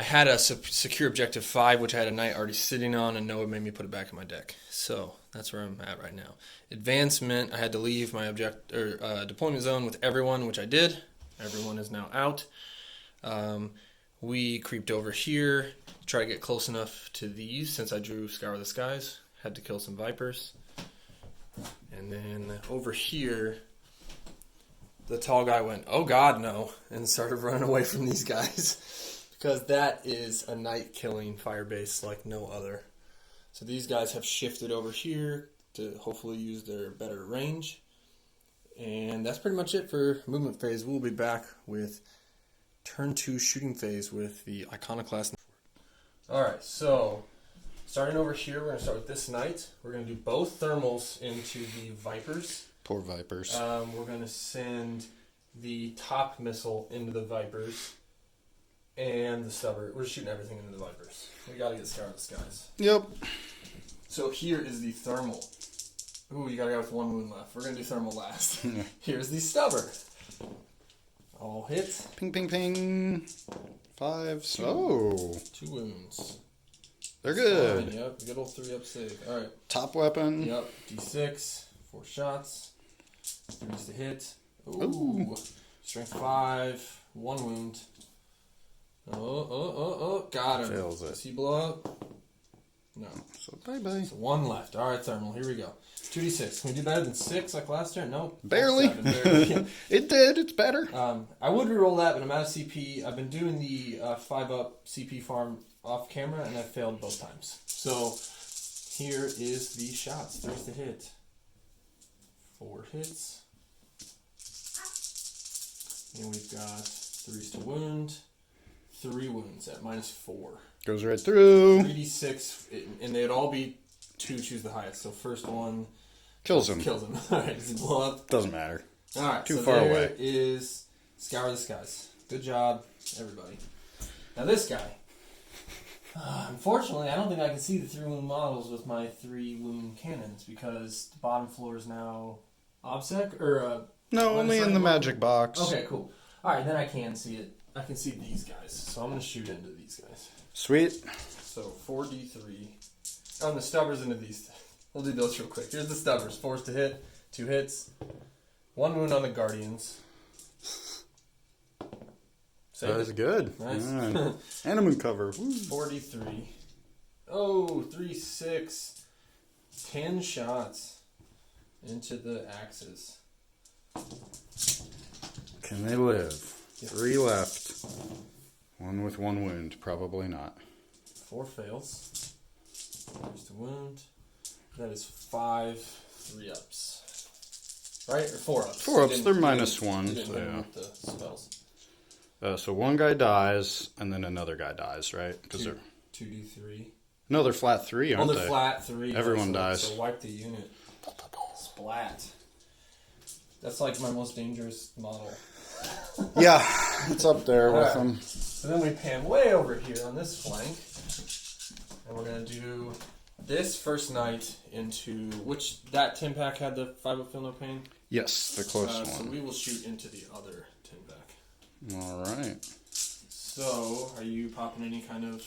I had a secure objective 5, which I had a knight already sitting on, and Noah made me put it back in my deck. So that's where I'm at right now. Advance meant I had to leave my deployment zone with everyone, which I did. Everyone is now out. We creeped over here, try to get close enough to these since I drew Scour the Skies. Had to kill some Vipers. And then over here, the tall guy went, oh God, no, and started running away from these guys. Because that is a knight killing fire base like no other. So these guys have shifted over here to hopefully use their better range. And that's pretty much it for movement phase. We'll be back with turn 2 shooting phase with the Iconoclast. Alright, so starting over here, we're going to start with this knight. We're going to do both thermals into the Vipers. Poor Vipers. We're going to send the top missile into the Vipers and the stubber. We're shooting everything into the Vipers. We got to get Scour of the Skies. Yep. So here is the thermal. Ooh, you got to go with 1 wound left. We're going to do thermal last. Here's the stubber. All hit. Ping, ping, ping. 5. Oh. 2 wounds. They're good. Fine, yep, good old 3-up save. Alright. Top weapon. Yep, D6, 4 shots. 3s to hit. Ooh. Ooh. Strength 5, 1 wound. Oh, got him. Fails it. Does he blow up? No. So bye-bye. So 1 left. Alright, thermal, here we go. 2d6. Can we do better than 6 like last turn? Nope. Barely. 7, barely. It did. It's better. I would reroll that, but I'm out of CP. I've been doing the 5-up CP farm off camera, and I failed both times. So here is the shots. 3s to hit. 4 hits. And we've got 3s to wound. 3 wounds at -4. Goes right through. 3d6, and they'd all be 2 choose the highest. So first one Kills him. kills him. Alright, does he blow up? Doesn't matter. Alright, Too so far there away. is Scour of the Skies. Good job, everybody. Now this guy. Unfortunately, I don't think I can see the 3 wound models with my 3 wound cannons because the bottom floor is now OBSEC or No, only in the magic box. Okay, cool. Alright, then I can see it. I can see these guys. So I'm gonna shoot into these guys. Sweet. So 4d3. Oh, and the stubbers into these. We'll do those real quick. Here's the stubbers. 4s to hit, 2 hits, 1 wound on the Guardians. That is good. Nice. Yeah. Animal cover. Woo. 4d3. Oh, 3, 6. 10 shots into the axes. Can they live? Yes. 3 left. 1 with 1 wound. Probably not. 4 fails. 3s to wound. That is 5 3-ups. Right? Or 4-ups. 4-ups. They're You -1. didn't So hit him yeah. with the spells. So one guy dies, and then another guy dies, right? Because they're 2d3. no, they're flat 3, aren't they're they? flat 3. Everyone so, dies. So wipe the unit. Splat. That's like my most dangerous model. Yeah, it's up there with Alright. them. So then we pan way over here on this flank. And we're going to do this first knight into... Which, that 10-pack had the 5-up Feel No Pain? Yes, the closest So one. we will shoot into the other 10-pack. All right. So, are you popping any kind of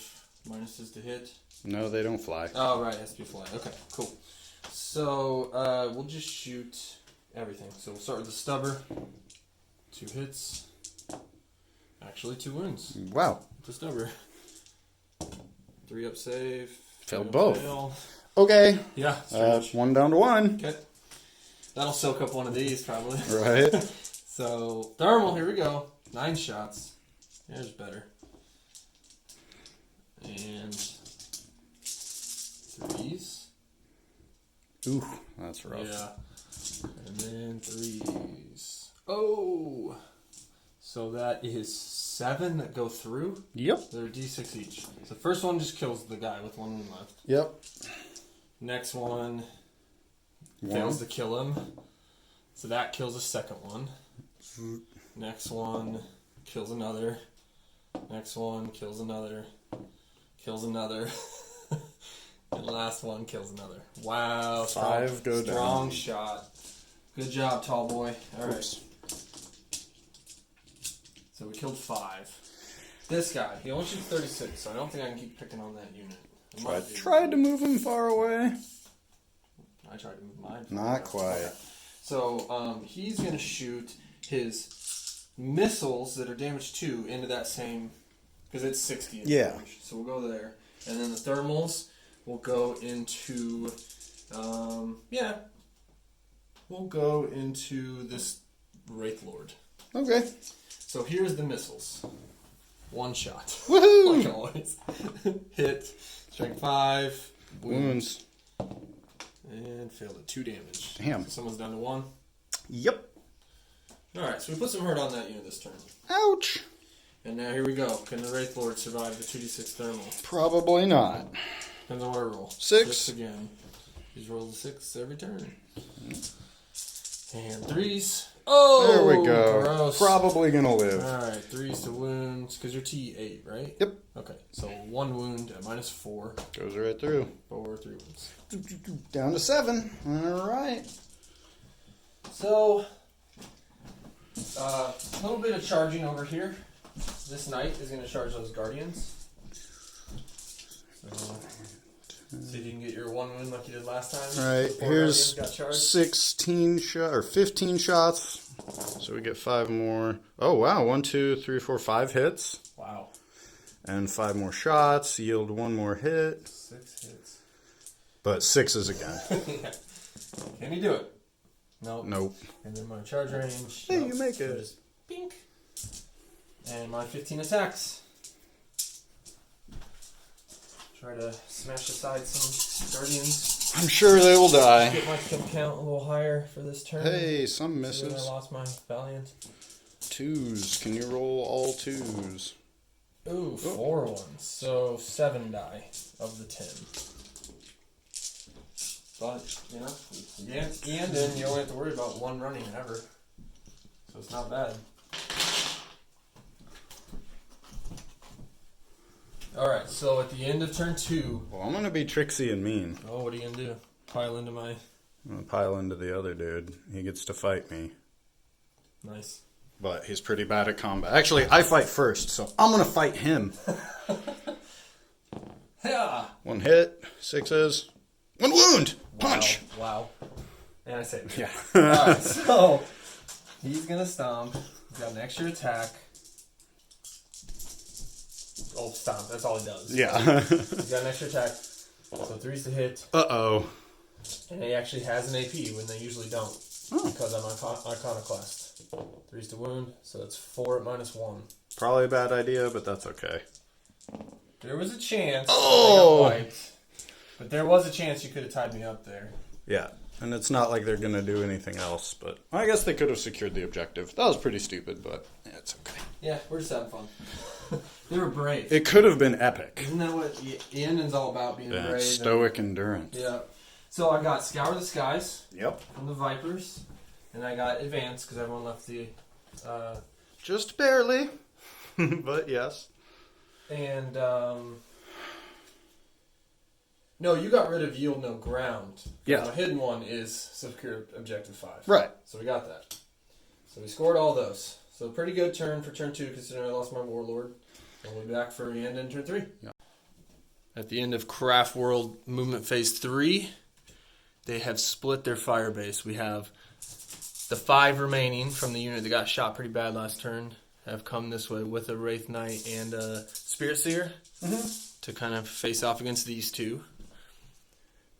minuses to hit? No, they don't fly. Oh, right, it has to be fly. Okay, cool. So, we'll just shoot everything. So we'll start with the stubber. 2 hits. Actually, 2 wounds. Wow. The stubber. 3-up save. Failed 3-up both. fail. Okay. Yeah, That's 1 down to 1. okay. That'll soak up one of these, probably. Right. So, thermal, here we go. 9 shots. There's better. And 3s. Ooh, that's rough. Yeah. And then 3s. Oh! So that is 7 that go through. Yep. They're d6 each. So the first one just kills the guy with 1 wound left. Yep. Next one 1. fails to kill him. So that kills the second one. Next one kills another. Next one kills another. Kills another. And last one kills another. Wow. 5 go down. Strong shot. Good job, tall boy. Alright. Oops. So we killed 5. This guy, he only shoots 36, so I don't think I can keep picking on that unit. It I might be- tried to move him far away. I tried to move mine. Not quite. Okay. So he's going to shoot his missiles that are damage 2 into that same, because it's 60 in Yeah. damage. So we'll go there. And then the thermals will go into, we'll go into this Wraith Lord. Okay. So here's the missiles. 1 shot. Woohoo! Like always. Hit. Strength 5. Wounds. And failed at 2 damage. Damn. So someone's down to 1. Yep. Alright, so we put some hurt on that unit this turn. Ouch. And now here we go. Can the Wraith Lord survive the 2d6 thermal? Probably not. Depends on what I roll. 6. Again. He's rolled a 6 every turn. And 3s. Oh! There we go. Gross. Probably gonna live. Alright, 3s to wounds. Because you're T8, right? Yep. Okay, so 1 wound at -4. Goes right through. 4, 3 wounds. Down to 7. Alright. So, a little bit of charging over here. This knight is going to charge those guardians. So, see if you can get your 1 wound like you did last time. Alright, Before here's guardians got charged. 16 shot or 15 shots. So we get 5 more. Oh wow, 1, 2, 3, 4, 5 hits. Wow. And 5 more shots, yield 1 more hit. 6 hits. But 6s again. Can he do it? Nope. Nope. And then my charge range. Hey, nope. you make So it. just pink. And my 15 attacks. Try to smash aside some guardians. I'm sure they will die. Get my kill count a little higher for this turn. Hey, some So misses. I lost my valiant. 2s. Can you roll all 2s? Ooh, 4 ones. So 7 die of the 10. But, you know, Iyanden, you only have to worry about 1 running ever. So it's not bad. Alright, so at the end of turn 2. Well, I'm going to be tricksy and mean. Oh, what are you going to do? Pile into my... I'm going to pile into the other dude. He gets to fight me. Nice. But he's pretty bad at combat. Actually, I fight first, so I'm going to fight him. Yeah! 1 hit, 6s. 1 wound! Punch! Wow. And I saved it. Yeah. Alright, so he's gonna stomp. He's got an extra attack. Oh, stomp. That's all he does. Yeah. He's got an extra attack. So 3's to hit. Uh-oh. And he actually has an AP when they usually don't. Oh. Because I'm Iconoclast. 3's to wound. So that's 4 at -1. Probably a bad idea, but that's okay. There was a chance. Oh! I got wiped. But there was a chance you could have tied me up there. Yeah. And it's not like they're going to do anything else, but I guess they could have secured the objective. That was pretty stupid, but yeah, it's okay. Yeah, we're just having fun. They were brave. It could have been epic. Isn't that what Iyanden's all about, being Yeah, brave? stoic endurance. Yeah. So I got Scour the Skies Yep. from the Vipers, and I got Advance because everyone left the... Just barely, but yes. and, no, you got rid of Yield No Ground. Yeah. The hidden one is Secure Objective 5. Right. So we got that. So we scored all those. So pretty good turn for turn 2, considering I lost my Warlord. And we'll be back for Iyanden in turn 3. Yeah. At the end of Craft World Movement Phase 3, they have split their fire base. We have the 5 remaining from the unit that got shot pretty bad last turn have come this way with a Wraith Knight and a Spirit Seer to kind of face off against these 2.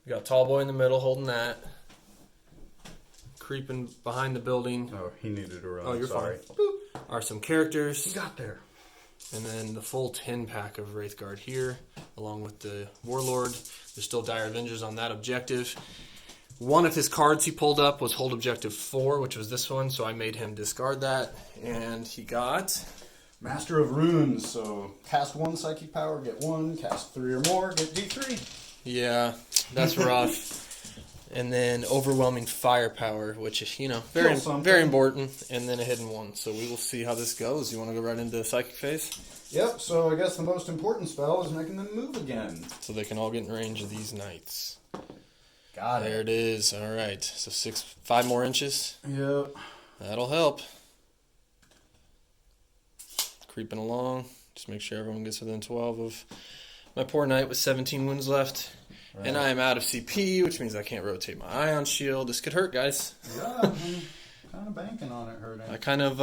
We got Tall Boy in the middle holding that. Creeping behind the building. Oh, he needed to run. Oh, you're Sorry. fine. Boop. Are some characters. He got there. And then the full 10 pack of Wraith Guard here, along with the Warlord. There's still Dire Avengers on that objective. One of his cards he pulled up was Hold Objective 4, which was this one, so I made him discard that. And he got... Master of Runes, so cast 1 psychic power, get 1, cast 3 or more, get D3. Yeah, that's rough. And then Overwhelming Firepower, which is, you know, very very important. And then a hidden one. So we will see how this goes. You want to go right into the psychic phase? Yep, so I guess the most important spell is making them move again. So they can all get in range of these knights. Got There it is. All right. So 5 more inches. Yep. That'll help. Creeping along. Just make sure everyone gets within 12 of my poor knight with 17 wounds left. Right. And I am out of CP, which means I can't rotate my Ion Shield. This could hurt, guys. Yeah, I'm kind of banking on it hurting. I kind of...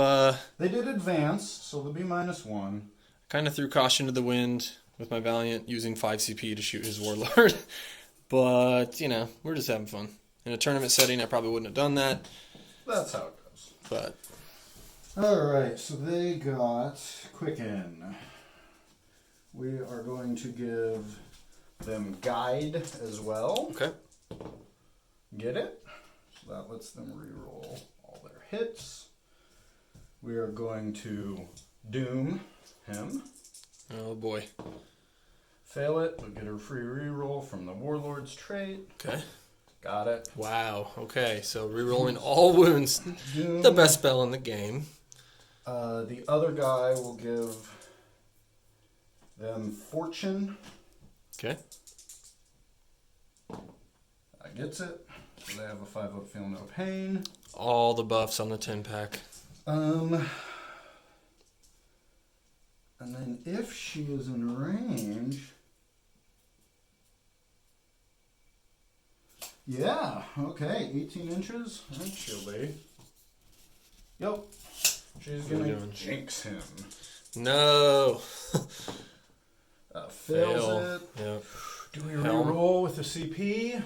They did advance, so they'll be -1. kind of threw caution to the wind with my Valiant using 5 CP to shoot his Warlord. But, you know, we're just having fun. In a tournament setting, I probably wouldn't have done that. That's how it goes. But... Alright, so they got Quicken. We are going to give them Guide as well. Okay. Get it? So that lets them reroll all their hits. We are going to Doom him. Oh boy. Fail it, we'll get a free reroll from the Warlord's trait. Okay. Got it. Wow. Okay, so rerolling all wounds. Doom. The best spell in the game. The other guy will give them fortune. Okay. That gets it. So they have a 5-up feel no pain. All the buffs on the 10-pack. And then if she is in range... Yeah, okay, 18 inches. I think she'll be. Yep. She's What are you gonna doing? jinx him. No. Fails Fail. it. Yep. Do we Helm. reroll with the CP?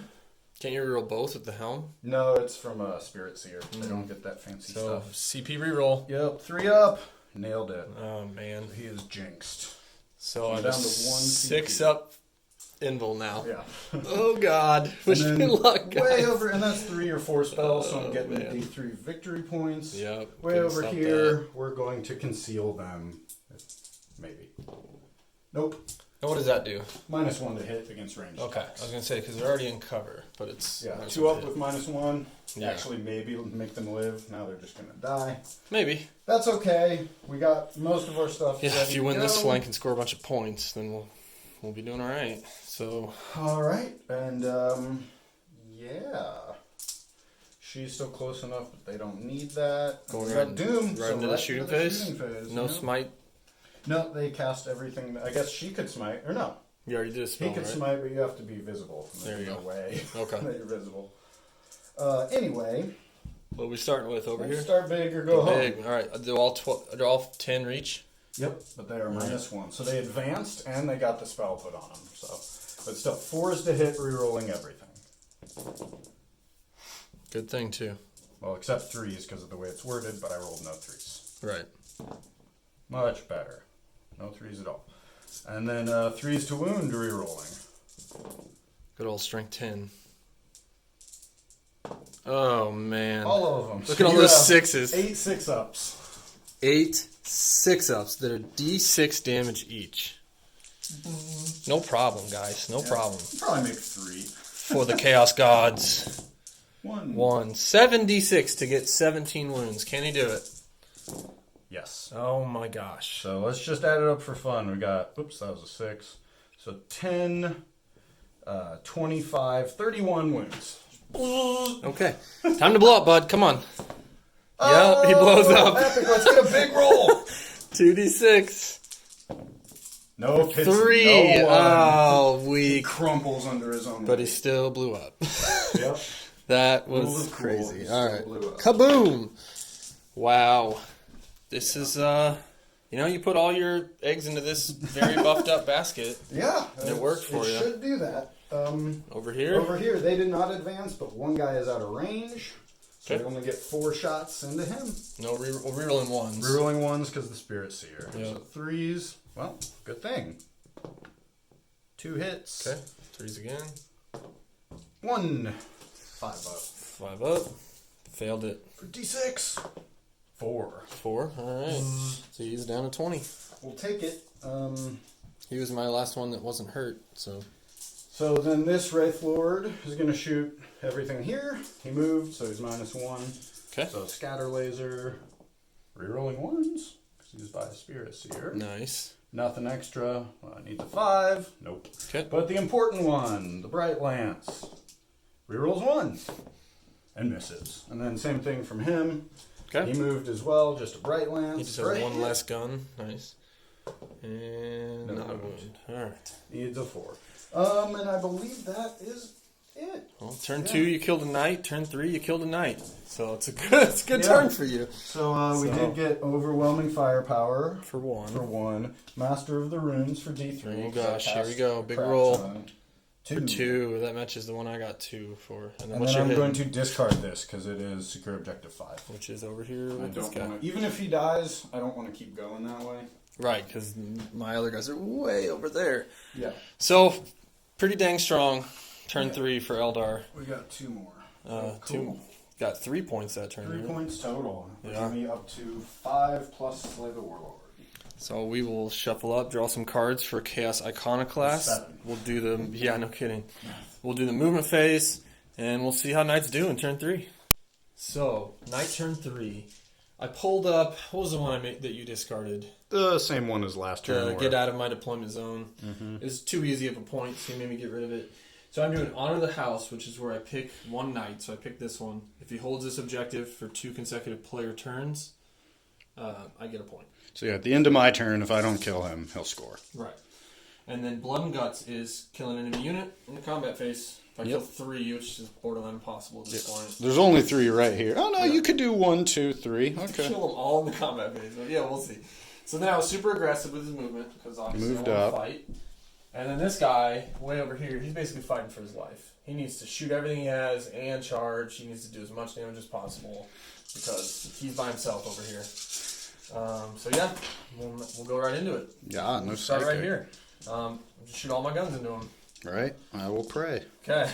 Can't you reroll both with the helm? No, it's from a Spirit Seer. They don't get that fancy So stuff. CP reroll. Yep, 3 up. Nailed it. Oh man. He is jinxed. So I'm I'm down down to to one 6 CP. up Invul now. Yeah. Oh god. Wish And me then luck, guys. way over, and that's 3 or 4 spells, so I'm Oh, getting man. D3 victory points. Yep. Way couldn't over stop here, we're going to conceal them. Maybe. Nope. that. And what does that do? -1 to hit against ranged Okay. I attacks. was gonna say because they're already in cover, but it's Yeah, nice 2 up hit. with -1. Yeah. Actually, maybe make them live. Now they're just going to die. Maybe. That's okay. We got most of our stuff. Yeah. ready If you to win this go. flank and score a bunch of points, then we'll be doing all right. So All right, and yeah, she's still close enough, but they don't need that. Going We right- got Doom, right so into the shooting phase? shooting phase, no yeah. smite. No, they cast everything. I guess she could smite, or no, You already did a he spell, could right? smite, but you have to be visible. There you There's go. no way Okay. that you're visible. Anyway, What are we starting with over let's here? start big or go home. Big. All right. Do all 10 reach? Yep, but they are Right. -1, so they advanced and they got the spell put on them. So, but still, 4s to hit, rerolling everything. Good thing too. Well, except 3s because of the way it's worded, but I rolled no 3s. Right. Much better. No 3s at all. And then 3s to wound rerolling. Good old strength 10. Oh man. All of them. Look at all those 6s. 8 6-ups. 8 6-ups that are D6 damage each. No problem, guys. No problem. Probably make 3. For the Chaos Gods. 1. 7 D6 to get 17 wounds. Can he do it? Yes. Oh my gosh. So let's just add it up for fun. We got, oops, that was a 6. So 10, 25, 31 wounds. Okay. Time to blow up, bud. Come on. Yep, he blows up. Epic, let's get a big roll. 2d6. No hits. 3. No one. Oh, He weak. crumples under his own But he weight. still blew up. Yep. That Rule was of cool. crazy. He All still right. blew up. Kaboom! Wow. This is, you put all your eggs into this very buffed up basket. Yeah. It worked for you. It should do that. Over here? Over here, they did not advance, but one guy is out of range. So Okay. they only get 4 shots into him. No, we're rerolling ones. Rerolling 1s because the Spirit Seer. Yeah. So 3s. Well, good thing. 2 hits. Okay. 3s again. 1. 5 up. 5 up. Failed it. For D6. 4. 4. All right. So he's down to 20. We'll take it. He was my last one that wasn't hurt, so. So then this Wraith Lord is going to shoot everything here. He moved, so he's -1. Okay. So scatter laser. Rerolling 1s. Because he's by a Spirit Seer. Nice. Nothing extra. Well, I need the 5. Nope. Okay. But the important one, the Bright Lance. Rerolls 1s. And misses. And then same thing from him. Okay. He moved as well, just a Bright Lance. He just has Right. one less gun. Nice. And No not a wound. wound. All right. Needs a 4. And I believe that is it. Well, turn Yeah. 2, you killed a knight. Turn 3, you killed a knight. So it's a good Yeah. turn for you. So we did get overwhelming firepower For one. for 1. Master of the Runes for D3. Oh gosh, here we go. Big Crap roll. ton. For 2. That matches the one I got 2 for. And then And what's then your I'm hit? going to discard this because it is secure objective 5. Which is over here I with this don't guy. want to, even if he dies, I don't want to keep going that way. Right, because my other guys are way over there. Yeah. So, pretty dang strong. Turn Yeah. 3 for Eldar. We got 2 more. Cool. Cool. Got 3 points that turn. 3 right? points total. Yeah. Which me up to 5 plus Slay the Warlord. So we will shuffle up, draw some cards for Chaos Iconoclast. 7. We'll do the, yeah, no kidding. We'll do the movement phase, and we'll see how Knights do in turn 3. So, Knight turn 3. I pulled up, what was the one I made that you discarded? The same one as last turn. Get out of my deployment zone. It's too easy of a point, so you made me get rid of it. So I'm doing Honor the House, which is where I pick one Knight. So I pick this one. If he holds this objective for 2 consecutive player turns, I get a point. So yeah, at the end of my turn, if I don't kill him, he'll score. Right. And then Blood and Guts is kill an enemy unit in the combat phase. If I kill 3, which is borderline impossible at this point. There's only 3 right here. Oh no, you could do 1, 2, 3. Okay. Kill them all in the combat phase. But yeah, we'll see. So now I was super aggressive with his movement because obviously Moved I want up. to fight. And then this guy, way over here, he's basically fighting for his life. He needs to shoot everything he has and charge. He needs to do as much damage as possible because he's by himself over here. So yeah, we'll go right into it. Yeah, no Start psychic. right here. Just shoot all my guns into him. All right, I will pray. Okay.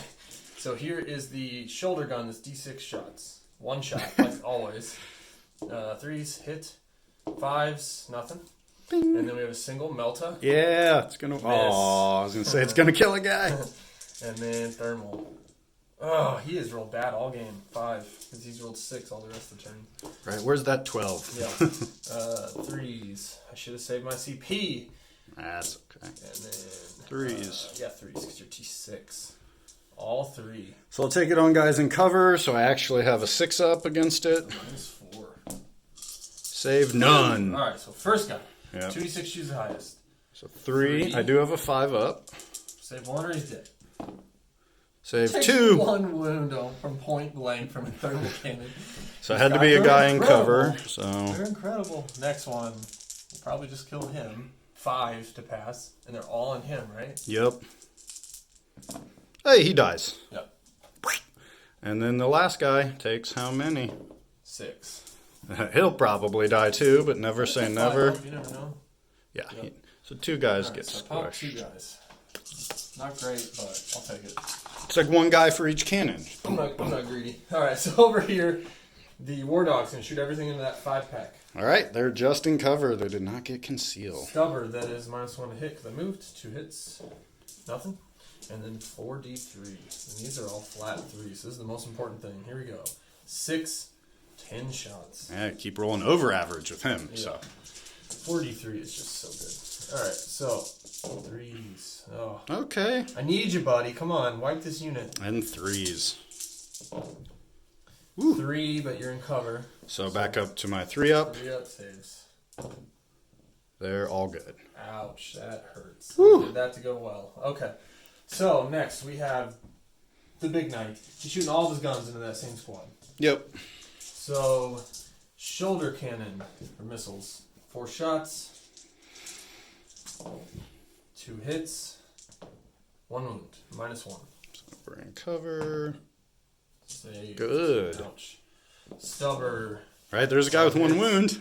So here is the shoulder gun. That's D6 shots. 1 shot, like always. 3s hit. 5s nothing. Bing. And then we have a single Melta. Yeah, it's gonna. Oh, I was gonna say it's gonna kill a guy. And then thermal. Oh, he has rolled bad all game. 5, because he's rolled 6 all the rest of the turn. Right, where's that 12? Yeah. 3s. I should have saved my CP. That's okay. And then 3s. Yeah, 3s because you're T6. All 3. So I'll take it on guys in cover. So I actually have a 6 up against it. -4. Save none. All right. So first guy. Yep. 2d6 choose the highest. So 3. I do have a 5 up. Save 1 or he's dead. Save Takes 2. 1 wound from point blank from a thermal cannon. So it had to be a guy in cover. So They're incredible. Next one, we'll probably just kill him. 5 to pass, and they're all on him, right? yep. Hey, he dies. Yep. And then the last guy takes how many? 6. He'll probably die too, but never say never. You never know. Yeah. Yep. So 2 guys All right, get so I popped 2 squished. guys. Not great, but I'll take it. It's like 1 guy for each cannon. I'm not greedy. All right, so over here, the War Dog's going to shoot everything into that 5-pack. All right, they're just in cover. They did not get concealed. Stubber, that is -1 to hit because I moved. 2 hits, nothing. And then 4d3. And these are all flat 3s. So this is the most important thing. Here we go. 6, 10 shots. Yeah, keep rolling over average with him. Yeah. So 4d3 is just so good. All right, so 3s. Oh, okay, I need you, buddy. Come on, wipe this unit. and 3s. 3, but you're in cover. So back up to my 3 up. 3 up saves. They're all good. Ouch, that hurts. Whew. Did that to go well. Okay. So next we have the big knight. He's shooting all of his guns into that same squad. Yep. So shoulder cannon for missiles. 4 shots. 2 hits. 1 wound. -1. We're in cover. Save. Good. Ouch. Stubber. Right, there's a guy with 1 wound.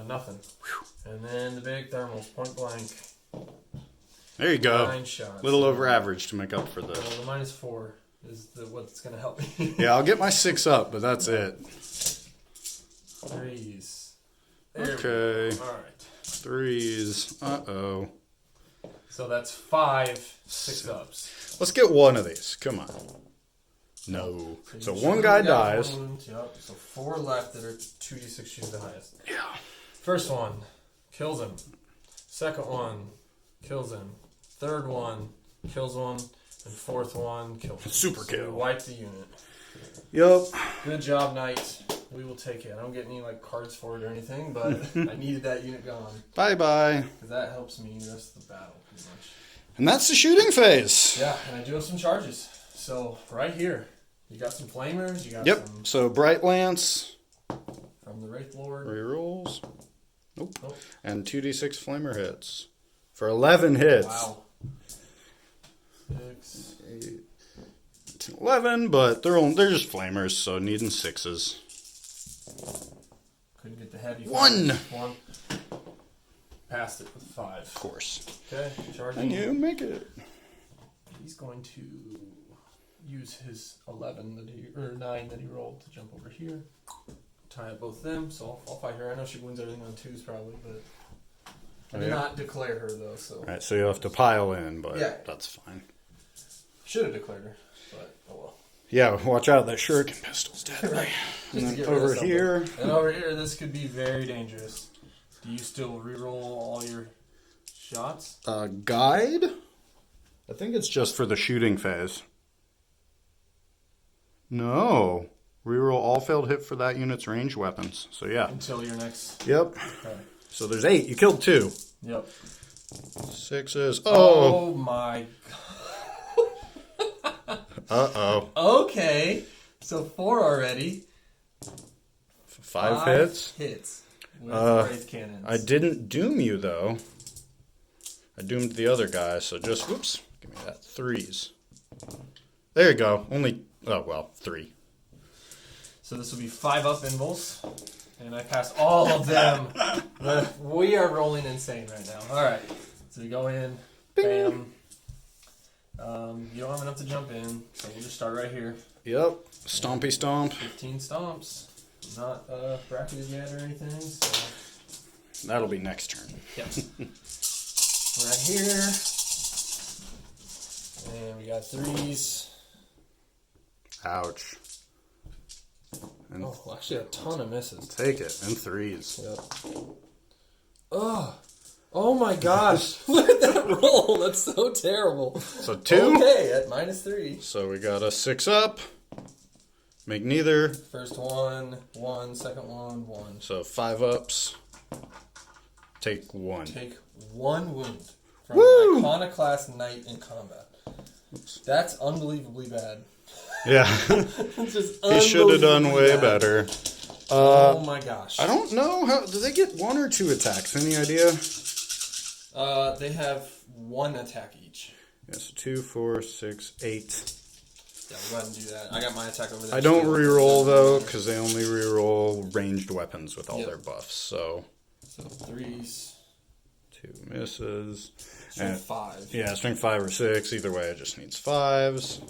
Nothing. And then the big thermals, point blank. There you go. 9 shots. Little over average to make up for this. Well, the -4 is what's going to help me. Yeah, I'll get my 6 up, but that's it. 3s. There Okay. we go. All right. 3s. Uh-oh. So that's 5 6-ups. Let's get 1 of these. Come on. No. So you 1 shoot guy one dies. wound, Yep. So 4 left that are 2d6 choose the highest. Yeah. First one kills him. Second one kills him. Third one kills one. And 4th one kills him. Super So kill. we wipe the unit. Yep. Good job, Knight. We will take it. I don't get any cards for it or anything, but I needed that unit gone Bye-bye. because that helps me the rest of the battle pretty much. And that's the shooting phase. Yeah, and I do have some charges. So right here, you got some flamers. You got Yep. some So Bright Lance. from the Wraith Lord. Rerolls. Nope. Nope. And 2d6 flamer hits. For 11 hits. Wow. 6. 8, 10, 11, but they're just flamers, so needing 6s. Couldn't get the heavy. 1. 1. Passed it with 5. Of course. Okay, charging. And you make it. He's going to use his 11 or 9 that he rolled to jump over here. tie up both of them, so I'll fight her. I know she wins everything on 2s probably, but I did Yeah. not declare her though. So Alright, so you have to pile in, but Yeah. that's fine. should have declared her, but oh well. Yeah, watch out, that shuriken pistol's deadly. Right. And Just to then get rid of over something. here, And over here, this could be very dangerous. Do you still reroll all your shots? guide? I think it's just for the shooting phase. No. Reroll all failed hit for that unit's ranged weapons. So yeah. Until your next. Yep. Okay. So there's 8. You killed 2. Yep. 6s. Oh my. Uh-oh. Okay. So 4 already. 5 hits. Hits. With Wraith cannons. I didn't doom you, though. I doomed the other guy, so just, whoops, give me that. 3s. There you go. Only, 3. So this will be 5 up invulns. And I pass all of them. We are rolling insane right now. Alright. So you go in. Bam. You don't have enough to jump in, so we'll just start right here. Yep. Stompy stomp. 15 stomps. Not bracketed yet or anything, so. That'll be next turn. Yep. Right here. And we got 3s. Ouch. And Oh, actually a ton of misses. take it. And 3s. Yep. Oh. Oh my gosh. Look at that roll. That's so terrible. So 2. Okay, at -3. So we got a 6 up. Make neither. First one, 1, second one, 1. So 5 ups. Take 1. Take 1 wound from Woo! an iconoclast knight in combat. That's unbelievably bad. Yeah. It's just He should have done unbelievably way bad. better. Oh my gosh. I don't know how. Do they get 1 or 2 attacks? Any idea? They have 1 attack each. Yeah, so 2, 4, 6, 8. Yeah, we'll go ahead and do that. I got my attack over there. I don't too. reroll though, because they only reroll ranged weapons with all Yep. their buffs. So So 3s. 2 misses. So And 5. yeah, strength 5 or 6. Either way, it just needs 5s.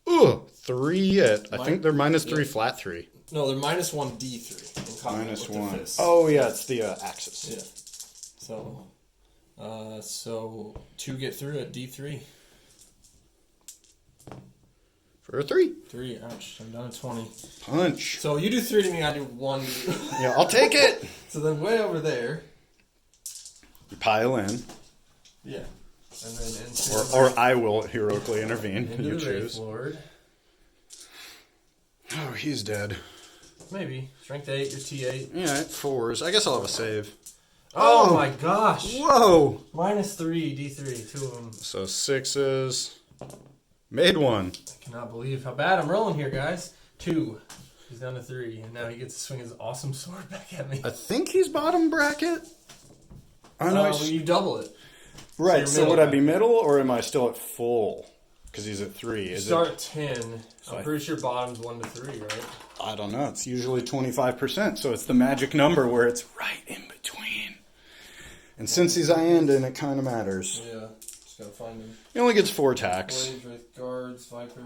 Ugh, 3 at. I think they're -3 yeah. flat 3. No, they're -1 D3 in combat with the -1. fists. Oh yeah, it's the axis. Yeah. So 2 get through at D3. For a 3. 3, ouch. I'm down to 20. Punch. So you do 3 to me, I do 1 to you. Yeah, I'll take it. So then way over there. You pile in. Yeah. And then into Or I will heroically intervene. into You the Wraith choose. Lord. Oh, he's dead. Maybe. Strength 8, your T8. Yeah, 4s. I guess I'll have a save. Oh my gosh. Whoa! -3, D3, 2 of them. So 6s. Made 1. I cannot believe how bad I'm rolling here, guys. 2. He's down to 3, and now he gets to swing his awesome sword back at me. I think he's bottom bracket. I know. Well, you double it. Right. so So you're would I middle be middle, or am I still at full? Because he's at 3. Is Start it? at 10. So I'm pretty sure bottom's 1 to 3, right? I don't know. It's usually 25%. So it's the magic number where it's right in between. And since he's Iyanden, it kind of matters. Yeah. Just gotta find him. He only gets 4 attacks. Blades, Wraith Guards, Viper,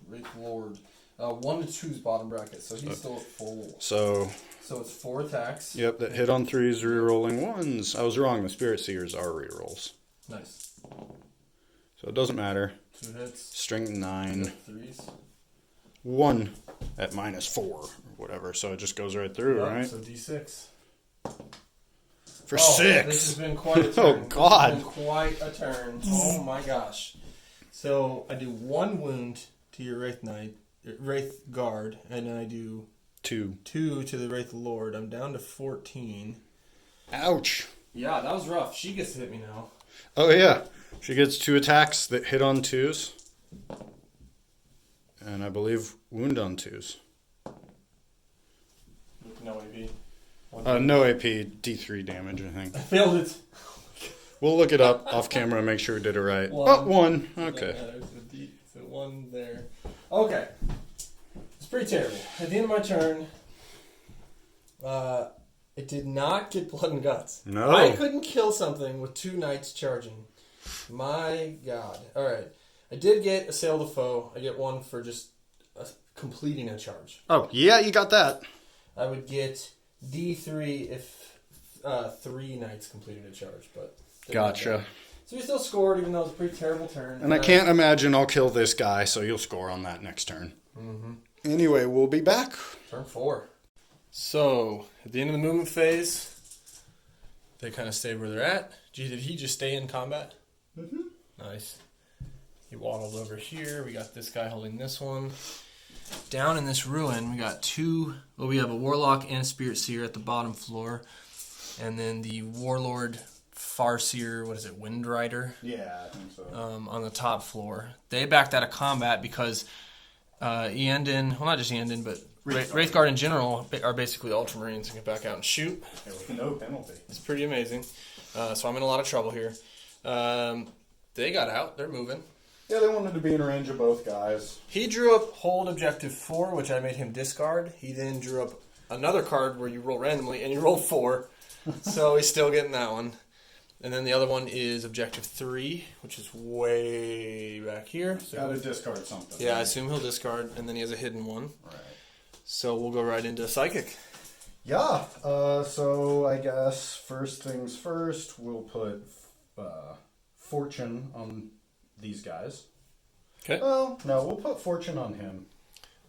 Wraith Lord. 1 to 2's bottom bracket, so he's still at full. So, So it's 4 attacks. yep, that hit on 3s, rerolling 1s. I was wrong. The Spirit Seers are rerolls. Nice. So it doesn't matter. 2 hits. Strength 9. 3s. 1 at -4 or whatever. So it just goes right through, Yep, right? So D6. For Oh, 6. This has been quite a turn. Oh, God. This has been quite a turn. Oh my gosh. So I do 1 wound to your Wraith Guard, and then I do 2. 2 to the Wraith Lord. I'm down to 14. Ouch. Yeah, that was rough. She gets to hit me now. Oh, yeah. She gets 2 attacks that hit on 2s. And I believe wound on 2s. No AP. No AP, D3 damage, I think. I failed it. We'll look it up off camera and make sure we did it right. 1. Oh, 1. Okay. So 1 there. Okay. It's pretty terrible. At the end of my turn, it did not get blood and guts. No. I couldn't kill something with 2 knights charging. My God. All right. I did get Assail the Foe. I get 1 for just completing a charge. Oh, yeah, you got that. I would get D3 if 3 knights completed a charge, but... Gotcha. So we still scored, even though it was a pretty terrible turn. And I can't imagine I'll kill this guy, so you'll score on that next turn. Anyway, we'll be back. Turn 4. So, at the end of the movement phase, they kind of stayed where they're at. Gee, did he just stay in combat? Nice. He waddled over here. We got this guy holding this one. Down in this ruin, we got we have a Warlock and a Spirit Seer at the bottom floor. And then the Warlord, Farseer, Wind Rider? Yeah, I think so. On the top floor. They backed out of combat because Iyanden, well, not just Iyanden, but Wraithguard in general are basically Ultramarines and can back out and shoot. With no penalty. It's pretty amazing. So I'm in a lot of trouble here. They got out. They're moving. Yeah, they wanted to be in range of both guys. He drew up Hold Objective 4, which I made him discard. He then drew up another card where you roll randomly, and he rolled 4. So he's still getting that one. And then the other one is Objective 3, which is way back here. So Gotta discard something. yeah, I assume he'll discard, and then he has a hidden one. Right. So we'll go right into Psychic. Yeah, so I guess first things first, we'll put Fortune on these guys. Okay. Well, no, we'll put Fortune on him.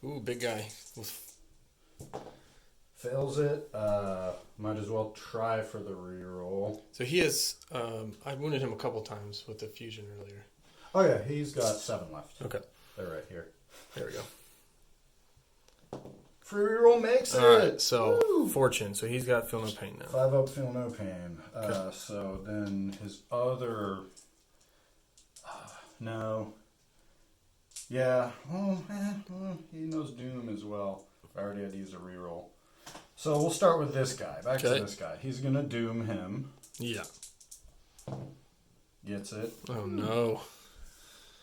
Ooh, big guy. Fails it, might as well try for the reroll. So he has, I wounded him a couple times with the fusion earlier. Oh yeah, he's got 7 left. Okay. They're right here. There we go. Free reroll makes it! Alright, so Woo! Fortune. So he's got Feel No Pain now. 5 up, feel no pain. Okay. So then his other... no. Yeah. He knows Doom as well. I already had to use a reroll. So we'll start with this guy. Back to this guy. He's going to Doom him. Yeah. Gets it. Oh, no.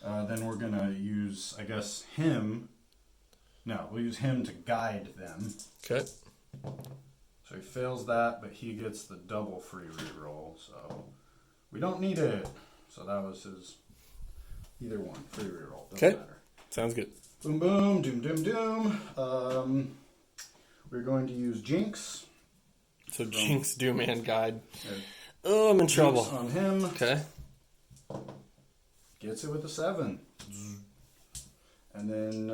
Then we're going to use, I guess, him. No, we'll use him to guide them. Okay. So he fails that, but he gets the double free reroll. So we don't need it. So that was his either one. Free reroll. Doesn't matter. Sounds good. Boom, boom, doom, doom, doom. We're going to use Jinx. So Jinx, Doom, and Guide. Yeah. Oh, I'm in trouble. Jinx on him. Okay. Gets it with a 7. And then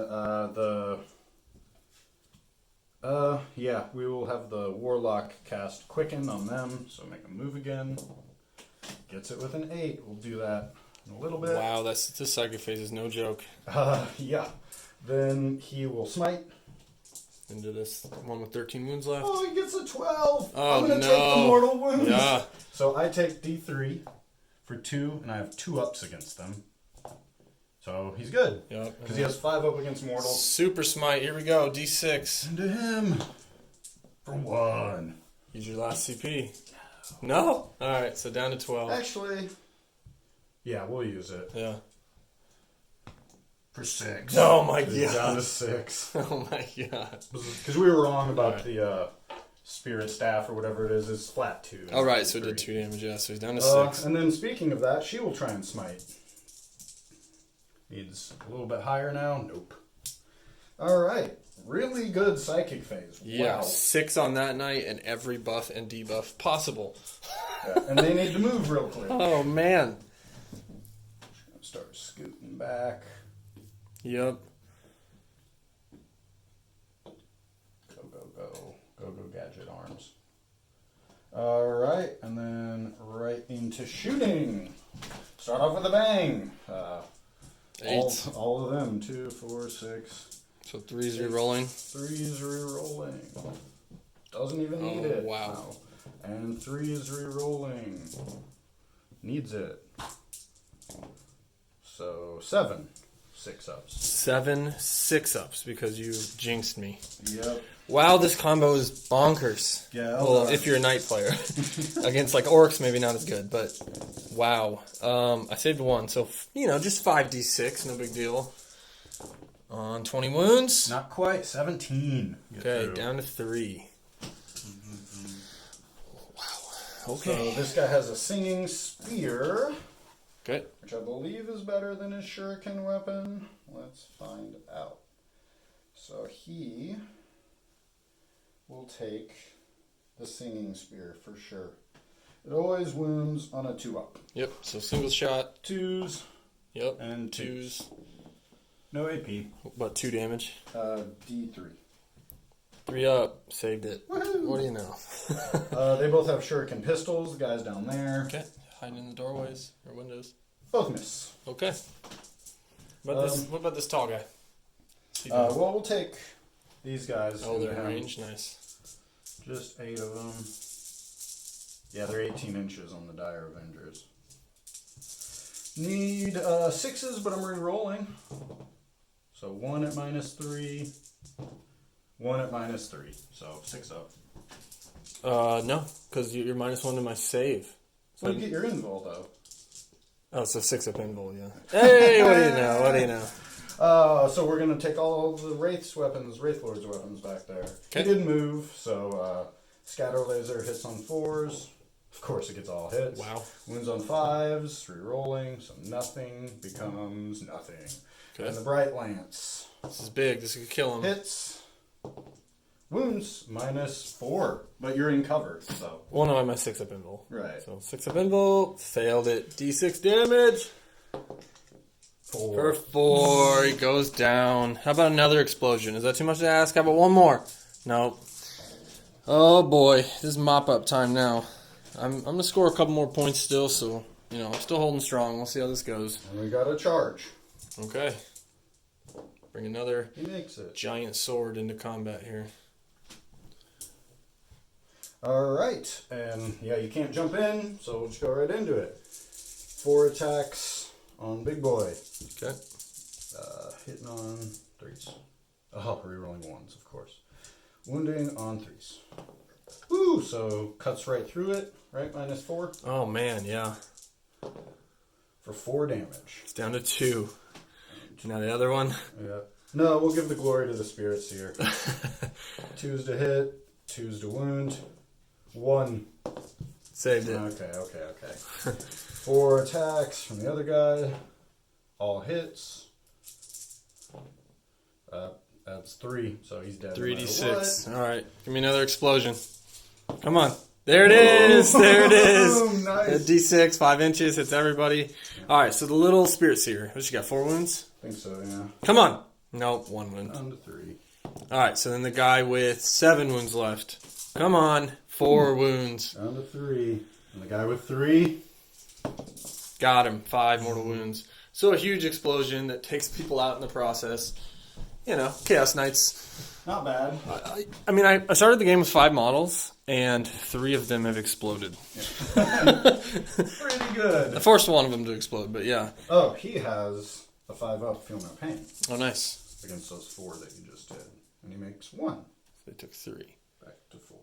we will have the Warlock cast Quicken on them, so make them move again. Gets it with an 8. We'll do that in a little bit. Wow, this Psychic phase is no joke. Yeah. Then he will smite. Into this one with 13 wounds left. Oh, he gets a 12. Oh, I'm going to no. take the mortal wounds. Yeah. So I take D3 for 2, and I have 2 ups against them. So he's good. Yep. Because he has 5 up against mortals. Super Smite. Here we go. D6. Into him. For 1. Use your last CP. No? Alright, so down to 12. Actually, yeah, we'll use it. Yeah. For 6. Oh my Down god. to 6. Oh my god. Because we were wrong about the Spirit Staff or whatever it is. It's flat 2. Alright, so it did 2 damage, yeah. So he's down to 6. And then speaking of that, she will try and smite. Needs a little bit higher now. Nope. Alright. Really good Psychic phase. Yeah, Wow. 6 on that night and every buff and debuff possible. Yeah, and they need to move real quick. Oh man. Start scooting back. Yep. Go, gadget arms. Alright, and then right into shooting. Start off with a bang. 8. All of them. 2, 4, 6. So 3's re-rolling. 3's re-rolling. Doesn't even need it. Wow. And 3 is re-rolling. Needs it. So 7. 6 ups. 7 6-ups because you jinxed me. Yep. Wow, this combo is bonkers. Yeah. Well, if you're a knight player. Against like orcs, maybe not as good, but wow. I saved 1, so just 5d6, no big deal. On 20 wounds. Not quite. 17. Okay, down to 3. Wow. Okay. So this guy has a singing spear. Okay. Which I believe is better than his shuriken weapon. Let's find out. So he will take the singing spear for sure. It always wounds on a 2-up. Yep, so single shot. 2s. Yep, And 2s. No AP. About 2 damage. D3. 3 up, saved it. Woohoo! What do you know? They both have shuriken pistols. The guy's down there. Okay, hiding in the doorways or windows. Both miss. Okay. What about this tall guy? Well, we'll take these guys. Oh, they're in and range? Nice. Just 8 of them. Yeah, they're 18 inches on the Dire Avengers. Need 6s, but I'm re-rolling. So 1 at -3. 1 at -3. So 6 up. No, because you're -1 to my save. So Well, you get your invul, though. Oh, so 6 up invul, yeah. Hey, what do you know? What do you know? So we're going to take all the Wraith Lord's weapons back there. Okay. He did move, so Scatter Laser hits on 4s. Of course, it gets all hits. Wow. Wounds on 5s, re-rolling, so nothing becomes nothing. Okay. And the Bright Lance This is big. This could kill him. hits. Wounds -4, but you're in cover, so. Well, no, I'm at 6 up invul. Right. So 6 up invul, failed it. D6 damage. 4. For 4, he goes down. How about another explosion? Is that too much to ask? How about one more? Nope. Oh boy, this is mop up time now. I'm gonna score a couple more points still, so I'm still holding strong. We'll see how this goes. And we got a charge. Okay. Bring another He makes it. giant sword into combat here. Alright, and yeah, you can't jump in, so we'll just go right into it. 4 attacks on Big Boy. Okay. Hitting on 3s. Oh, rerolling 1s, of course. Wounding on 3s. Woo! So cuts right through it, right? -4 Oh man, yeah. for 4 damage. It's down to 2. Now the other one. Yeah. No, we'll give the glory to the Spirit Seer. 2s to hit, 2s to wound, 1. Saved it. Okay. 4 attacks from the other guy. All hits. That's 3, so he's dead. 3d6. All right, give me another explosion. Come on. There it is. There it is. Boom, nice. D6, 5 inches. Hits everybody. All right, so the little Spirit Seer. What you got? 4 wounds? I think so, yeah. Come on. Nope, 1 wound. Down to 3. All right, so then the guy with 7 wounds left. Come on. 4 wounds. Down to 3. And the guy with 3. Got him. 5 mortal wounds. So a huge explosion that takes people out in the process. Chaos Knights. Not bad. I started the game with 5 models, and 3 of them have exploded. Pretty good. I forced one of them to explode, but yeah. Oh, he has a 5-up Feel No Pain Oh, nice. against those 4 that you just did. And he makes 1. They took 3. Back to 4.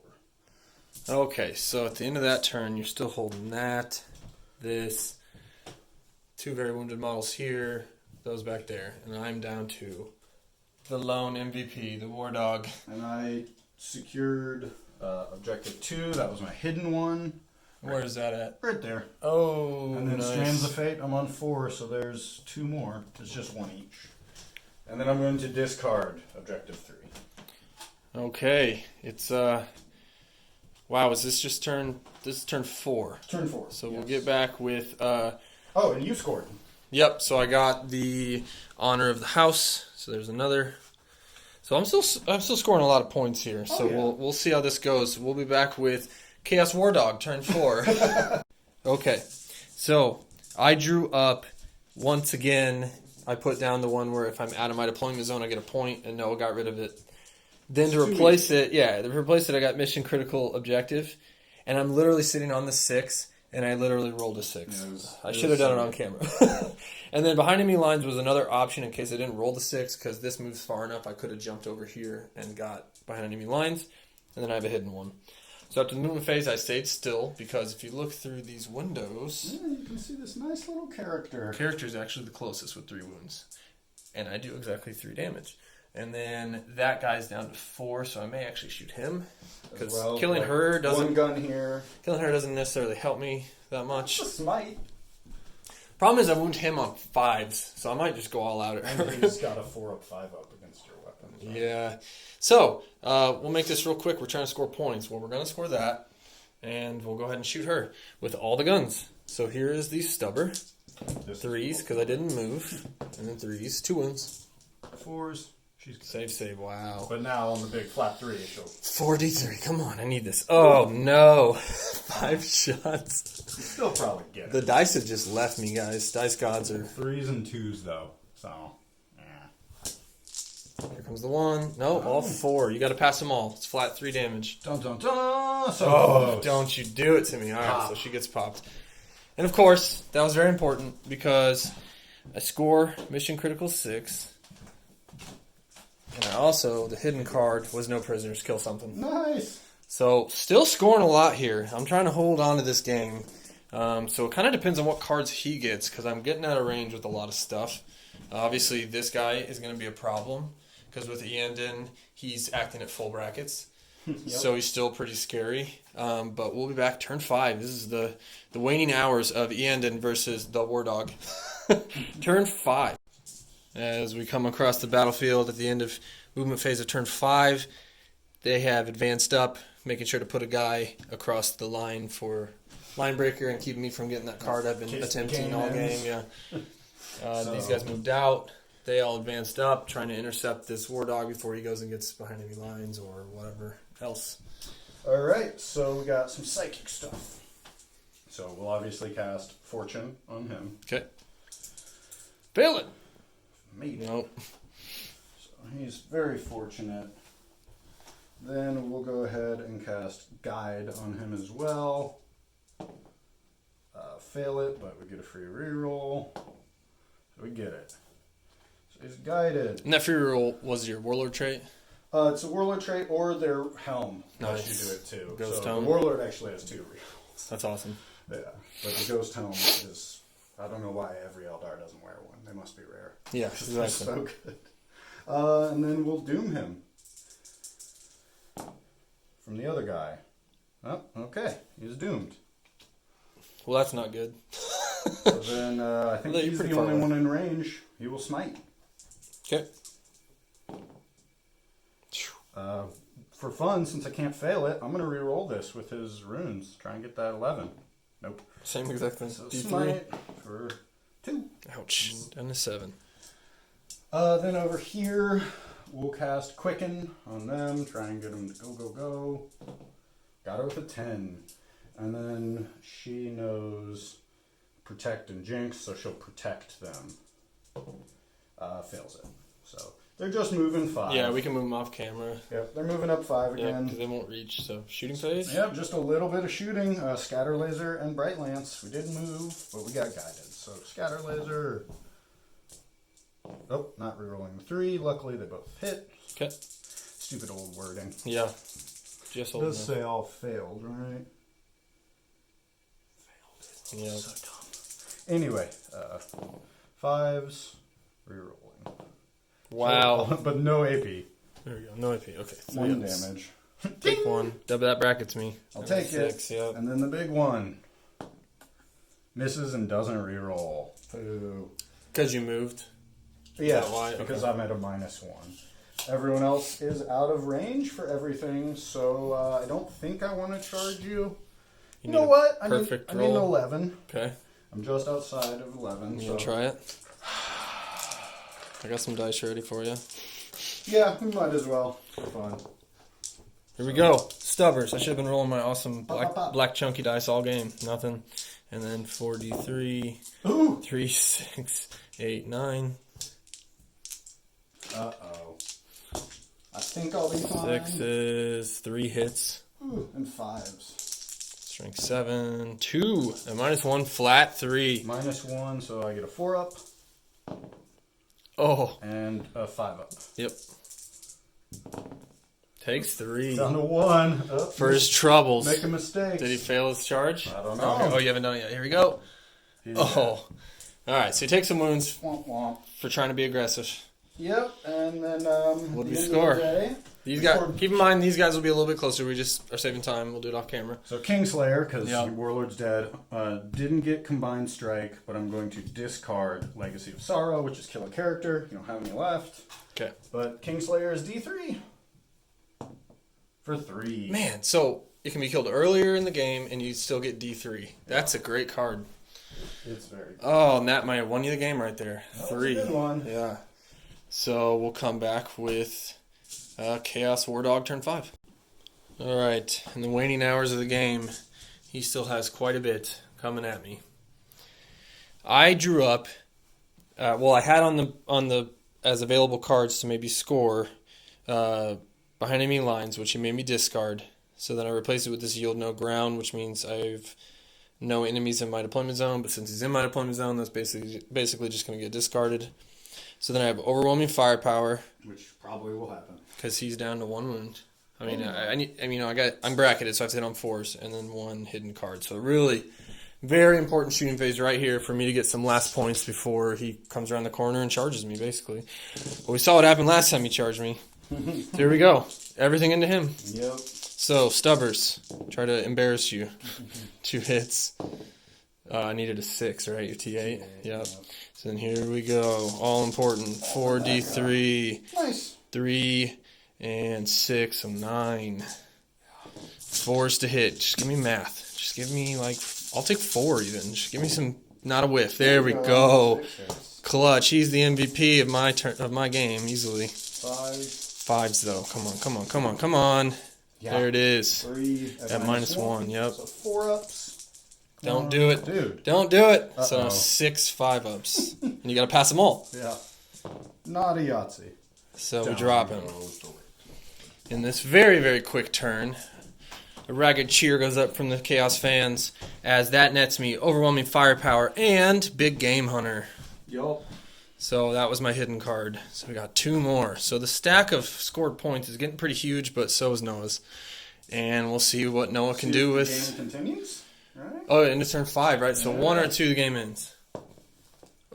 Okay, so at the end of that turn, you're still holding that, this, 2 very wounded models here, those back there, and I'm down to the lone MVP, the War Dog. And I secured objective 2. That was my hidden one. Where is that at? Right there. Oh, And then nice. Strands of Fate, I'm on 4, so there's 2 more. It's just 1 each. And then I'm going to discard objective 3. Okay, it's wow, is this just turn? This is turn 4. Turn 4. So yes. we'll get back with Oh, and you scored. Yep. So I got the honor of the house. So there's another. So I'm still scoring a lot of points here. So yeah. we'll see how this goes. We'll be back with Chaos War Dog turn 4. Okay. So I drew up once again. I put down the one where if I'm out of my deployment zone, I get a point, and Noah got rid of it. Then to replace it, I got mission critical objective, and I'm literally sitting on the 6, and I literally rolled a 6. Yeah, I should have done it on camera. And then behind enemy lines was another option in case I didn't roll the 6, because this moves far enough, I could have jumped over here and got behind enemy lines, and then I have a hidden one. So after the movement phase, I stayed still, because if you look through these windows, Yeah, you can see this nice little character. character is actually the closest with 3 wounds, and I do exactly 3 damage. And then that guy's down to 4, so I may actually shoot him. Because killing her One gun here. doesn't necessarily help me that much. It's a smite. Problem is I wound him on 5s, so I might just go all out at her. And he's got a 4-up, 5-up against your weapon. Yeah. So, we'll make this real quick. We're trying to score points. Well, we're going to score that, and we'll go ahead and shoot her with all the guns. So here is the stubber. Threes, because I didn't move. And then threes. 2 wounds. 4s. She's good. Save. Wow. But now on the big flat 3, she'll 4d3. Come on, I need this. Oh, no. 5 shots. still probably get it. The dice have just left me, guys. Dice gods are... 3s and 2s, though. So, Here comes the 1. No, all 4. You got to pass them all. It's flat 3 damage. Dun, dun, dun. So Oh, don't you do it to me. All right, so she gets popped. And, of course, that was very important because I score Mission Critical 6. And I also, the hidden card was no prisoners, kill something. Nice. So, still scoring a lot here. I'm trying to hold on to this game. So, it kind of depends on what cards he gets because I'm getting out of range with a lot of stuff. Obviously, this guy is going to be a problem because with Iyanden, he's acting at full brackets. So, he's still pretty scary. But we'll be back turn 5. This is the waning hours of Iyanden versus the War Dog. Turn 5. As we come across the battlefield at the end of movement phase of turn 5, they have advanced up, making sure to put a guy across the line for line breaker and keeping me from getting that card I've been attempting all game. Yeah. These guys moved out. They all advanced up, trying to intercept this War Dog before he goes and gets behind enemy lines or whatever else. All right, so we got some psychic stuff. So we'll obviously cast Fortune on him. Okay. Fail it. Maybe. Nope. So he's very fortunate. Then we'll go ahead and cast Guide on him as well. Fail it, but we get a free reroll. So we get it. So he's guided. And that free roll was your Warlord trait? It's a Warlord trait or their helm. Nice. Lets you do it too. Ghost so helm. the Warlord actually has 2 rerolls. That's awesome. Yeah, but the Ghost helm is... I don't know why every Eldar doesn't wear one. They must be rare. Yeah, They're exactly. so good. And then we'll doom him. From the other guy. Oh, okay. He's doomed. Well, that's not good. So then I think Well, you're he's pretty the far only away. one in range. He will smite. Okay. For fun, since I can't fail it, I'm going to re-roll this with his runes. Try and get that 11. Nope. Same exact thing. So D3. smite for 2. Ouch. Down to 7. Then over here, we'll cast Quicken on them. Try and get them to go, go, go. Got her with a 10. And then she knows Protect and Jinx, so she'll protect them. Fails it. So they're just moving 5. Yeah, we can move them off camera. Yep, they're moving up 5 Yeah, again. because they won't reach. So, shooting phase? Yep, just a little bit of shooting. Scatter Laser and Bright Lance. We didn't move, but we got guided. So Scatter Laser. Oh, not rerolling the 3. Luckily, they both hit. Okay. Stupid old wording. Yeah. Just It hold does say all failed, right? Yeah. So dumb. Anyway, 5s, rerolling. Wow. So, but no AP. There we go. No AP. Okay. 1 yes. damage. Take 1. Double that brackets me. I'll That was take it. 6, yep. And then the big one. Misses and doesn't reroll. Boo. Because you moved. Yeah, that why? because Okay. I'm at a -1. Everyone else is out of range for everything, so I don't think I want to charge you. You know need a what? I perfect need an roll. 11. Okay. I'm just outside of 11. You So want to try it? I got some dice ready for you. yeah, we might as well. For fun. Here we go. Stubbers. I should have been rolling my awesome Pop, pop. black chunky dice all game. Nothing. And then 4d3. Ooh. 3, 6, 8, 9. Uh-oh. I think I'll be fine. 6s. 3 hits. Ooh, and 5s. Strength 7. 2. A -1 flat 3. -1, so I get a 4 up Oh. and a 5 up. Yep. Takes 3. Down to 1. Oh, For his troubles. make a mistake. Did he fail his charge? I don't Oh, know. oh, you haven't done it yet. Here we go. He's Oh. Alright, so he takes some wounds Womp womp. for trying to be aggressive. Yep, and then What do we the end of score? the day, These guys, keep in mind, these guys will be a little bit closer. We just are saving time. We'll do it off camera. So Kingslayer, because Yep. Warlord's dead, didn't get Combined Strike, but I'm going to discard Legacy of Sorrow, which is kill a character. You don't have any left. Okay. But Kingslayer is D3 for 3. Man, so it can be killed earlier in the game and you still get D3. That's a great card. It's very good. Oh, and that might have won you the game right there. That 3. was a good one. Yeah. So we'll come back with Chaos War Dog turn 5. All right. In the waning hours of the game, he still has quite a bit coming at me. I drew up. I had on the as available cards to maybe score behind enemy lines, which he made me discard. So then I replaced it with this yield no ground, which means I've no enemies in my deployment zone. But since he's in my deployment zone, that's basically just going to get discarded. So then I have overwhelming firepower, Which probably will happen. because he's down to 1 wound. I mean, I'm bracketed, so I have to hit on 4s and then 1 hidden card. So really, very important shooting phase right here for me to get some last points before he comes around the corner and charges me, basically. But we saw what happened last time he charged me. Here we go. Everything into him. Yep. So, Stubbers, try to embarrass you. 2 hits. I needed a 6, right? Your T8? Yep. So then here we go. All important. 4d3. Nice. 3 and 6, so 9. 4s to hit. Just give me math. Just give me, I'll take 4 even. Just give me some, not a whiff. There we go. Clutch. He's the MVP of my game, easily. 5s, though. Come on. Yeah. There it is. 3 At -1, yep. So 4 ups. Don't do it. Dude. Don't do it. Uh-oh. So 6 5-ups. And you got to pass them all. Yeah. Not a Yahtzee. So we drop him. In this very, very quick turn, a ragged cheer goes up from the Chaos fans as that nets me overwhelming firepower and Big Game Hunter. Yup. So that was my hidden card. So we got 2 more. So the stack of scored points is getting pretty huge, but so is Noah's. And we'll see what Noah can do with... The game continues, right? Oh, and it's turn 5, right? So 1 or 2, the game ends.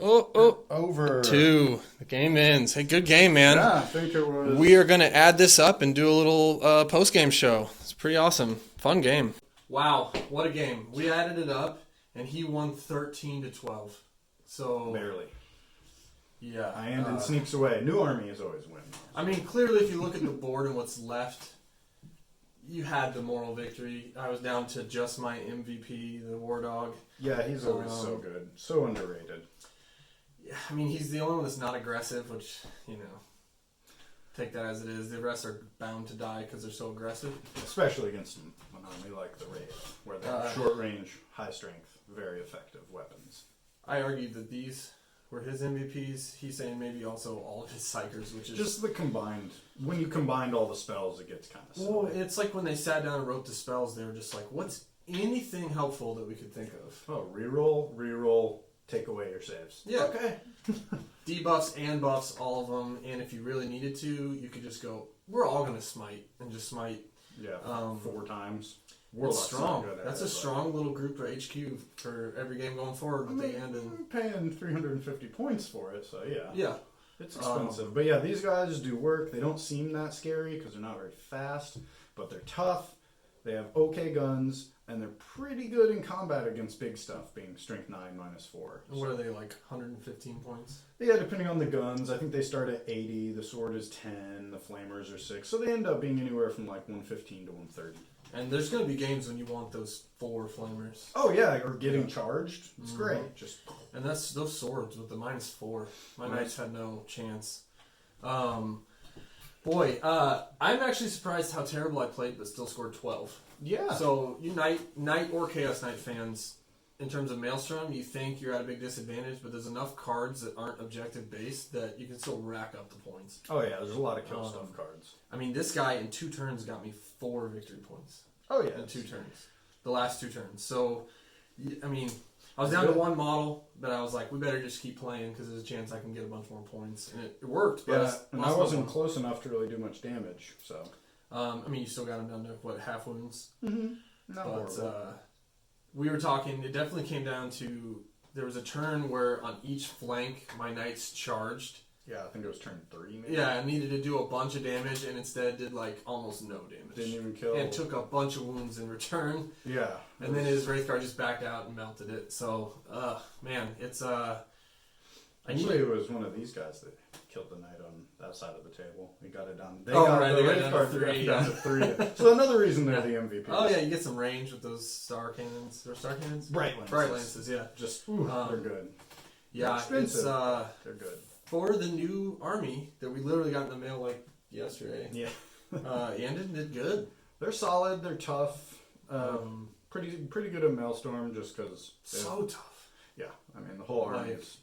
Oh. Over. 2. The game ends. Hey, good game, man. Yeah, I think it was... We are going to add this up and do a little post-game show. It's pretty awesome. Fun game. Wow, what a game. We added it up, and he won 13-12. So... Barely. Yeah. Iyanden sneaks away. New armies always win. I mean, clearly, if you look at the board and what's left, you had the moral victory. I was down to just my MVP, the War Dog. Yeah, he's always so good. So underrated. Yeah, I mean, he's the only one that's not aggressive, which, take that as it is. The rest are bound to die because they're so aggressive. Especially against an army like the Wraith, where they're short range, high strength, very effective weapons. I argued that these were his MVPs. He's saying maybe also all of his psychers, which is... Just the combined... When you combined all the spells, it gets kind of silly. Well, it's like when they sat down and wrote the spells, they were just like, what's anything helpful that we could think of? Oh, reroll, take away your saves. Yeah. Okay. Debuffs and buffs, all of them. And if you really needed to, you could just go, we're all going to smite. And just smite. Yeah, 4 times. That's strong. That's a strong little group for HQ for every game going forward with the end. I'm paying 350 points for it, so yeah. Yeah. It's expensive. But yeah, these guys do work. They don't seem that scary because they're not very fast, but they're tough. They have okay guns, and they're pretty good in combat against big stuff, being strength 9 -4. And what are they, like 115 points? Yeah, depending on the guns. I think they start at 80. The sword is 10. The flamers are 6. So they end up being anywhere from like 115 to 130. And there's going to be games when you want those 4 flamers. Oh yeah, or getting charged. It's great. Just and that's those swords with the -4. My knights had no chance. I'm actually surprised how terrible I played, but still scored 12. yeah. So you Knight or Chaos Knight fans, in terms of Maelstrom, you think you're at a big disadvantage, but there's enough cards that aren't objective based that you can still rack up the points. Oh yeah, there's a lot of kill stuff cards. I mean, this guy in 2 turns got me 4 victory points. Oh yeah, In 2 turns. The last 2 turns. So, I mean, I was down to 1 model, but I was like, we better just keep playing because there's a chance I can get a bunch more points. And it worked. But yeah, and I wasn't close enough to really do much damage, so. I mean, you still got him down to, half wounds? Mm-hmm. Not But we were talking, it definitely came down to, there was a turn where on each flank, my knights charged. Yeah, I think it was turn 3 maybe. Yeah, I needed to do a bunch of damage and instead did almost no damage. Didn't even kill. And took a bunch of wounds in return. Yeah. And then his Wraith card just backed out and melted it. So, man, it's Actually, it was one of these guys that killed the knight on that side of the table. He got it down. They Oh, got right, the they got red it card down to three, down to 3. So another reason they're the MVPs. Oh yeah, you get some range with those star cannons. Or star cannons? Bright lances. Bright lances, yeah. Just they're good. Yeah, They're it's expensive. They're good. for the new army that we literally got in the mail like yesterday. Yeah. Iyanden did good. They're solid. They're tough. Pretty good at Maelstrom just because. So tough. Yeah, I mean the whole army Like, is.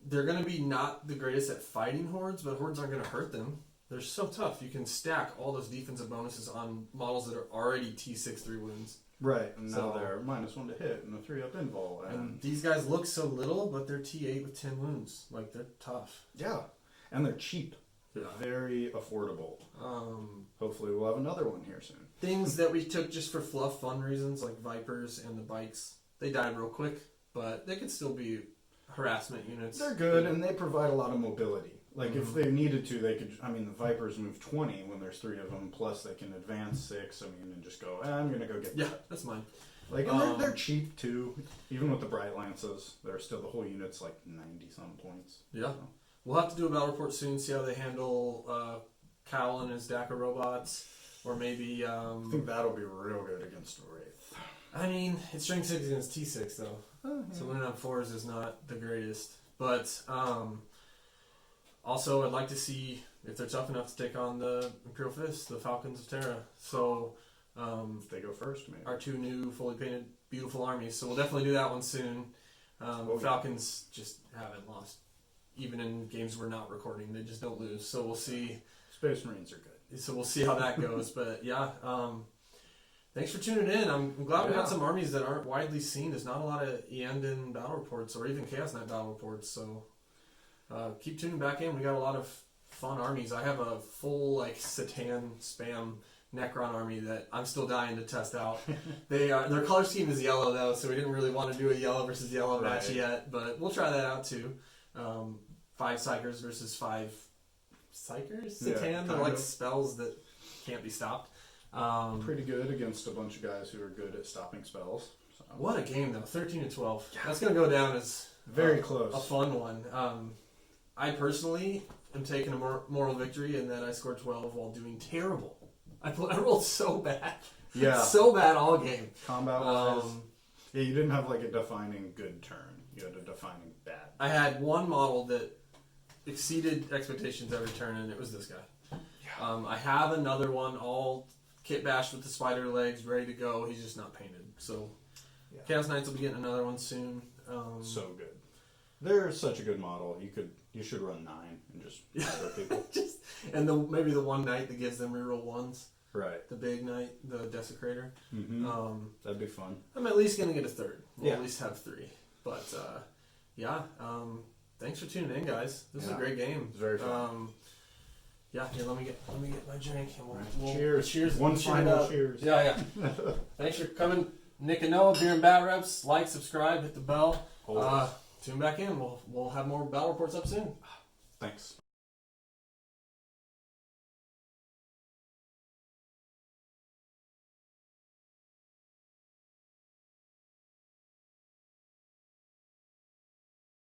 They're going to be not the greatest at fighting hordes, but hordes aren't going to hurt them. They're so tough. You can stack all those defensive bonuses on models that are already T6 3 wounds. Right, and So- now they're -1 to hit and a 3-up invul. And these guys look so little, but they're T8 with 10 wounds. Like, they're tough. Yeah, and they're cheap. They're very affordable. Hopefully we'll have another one here soon. Things that we took just for fluff, fun reasons, like Vipers and the bikes, they died real quick, but they could still be harassment units. They're good, and they provide a lot of mobility. Like, if they needed to, they could... I mean, the Vipers move 20 when there's 3 of them, plus they can advance 6, I mean, and just go, I'm going to go get Yeah, that. that's mine. Like, and they're cheap, too. Even with the Bright Lances, they're still... The whole unit's like 90-some points. Yeah. So. We'll have to do a battle report soon, see how they handle Cal and his DACA robots, or maybe... I think that'll be real good against a Wraith. I mean, it's strength 6 against T6, though. So winning on 4s is not the greatest. But also, I'd like to see if they're tough enough to take on the Imperial Fist, the Falcons of Terra. So If they go first, maybe. our 2 new fully painted beautiful armies. So we'll definitely do that one soon. Falcons just haven't lost. Even in games we're not recording, they just don't lose. So we'll see. Space Marines are good. So we'll see how that goes. But yeah, thanks for tuning in. I'm glad we got some armies that aren't widely seen. There's not a lot of Iyanden battle reports or even Chaos Knight battle reports. So keep tuning back in. We got a lot of fun armies. I have a full like Satan spam Necron army that I'm still dying to test out. Their color scheme is yellow though, so we didn't really want to do a yellow versus yellow match yet. But we'll try that out too. 5 Psychers versus 5 Psychers? Satan, they're like spells that can't be stopped. Pretty good against a bunch of guys who are good at stopping spells. So. What a game, though. 13-12. That's going to go down as very close. A fun one. I personally am taking a moral victory in that I scored 12 while doing terrible. I rolled so bad. Yeah. So bad all game. Combat wise. Yeah, you didn't have like a defining good turn. You had a defining bad. I had one model that exceeded expectations every turn, and it was this guy. Yeah. I have another one all kit bashed with the spider legs, ready to go. He's just not painted. So Chaos Knights will be getting another one soon. So good. They're such a good model. You should run 9 and just murder people. Maybe the one knight that gives them reroll 1s. Right. The big knight, the desecrator. Mm-hmm. That'd be fun. I'm at least gonna get a 3rd. We'll Yeah. at least have 3. But thanks for tuning in, guys. This is a great game. It's very fun. Here, let me get my drink. And we'll cheers. Cheers. One cheer it final up. cheers. Yeah. Thanks for coming, Nick and Noah, Beer and Bat Reps. Like, subscribe, hit the bell. Tune back in. We'll have more battle reports up soon. Thanks.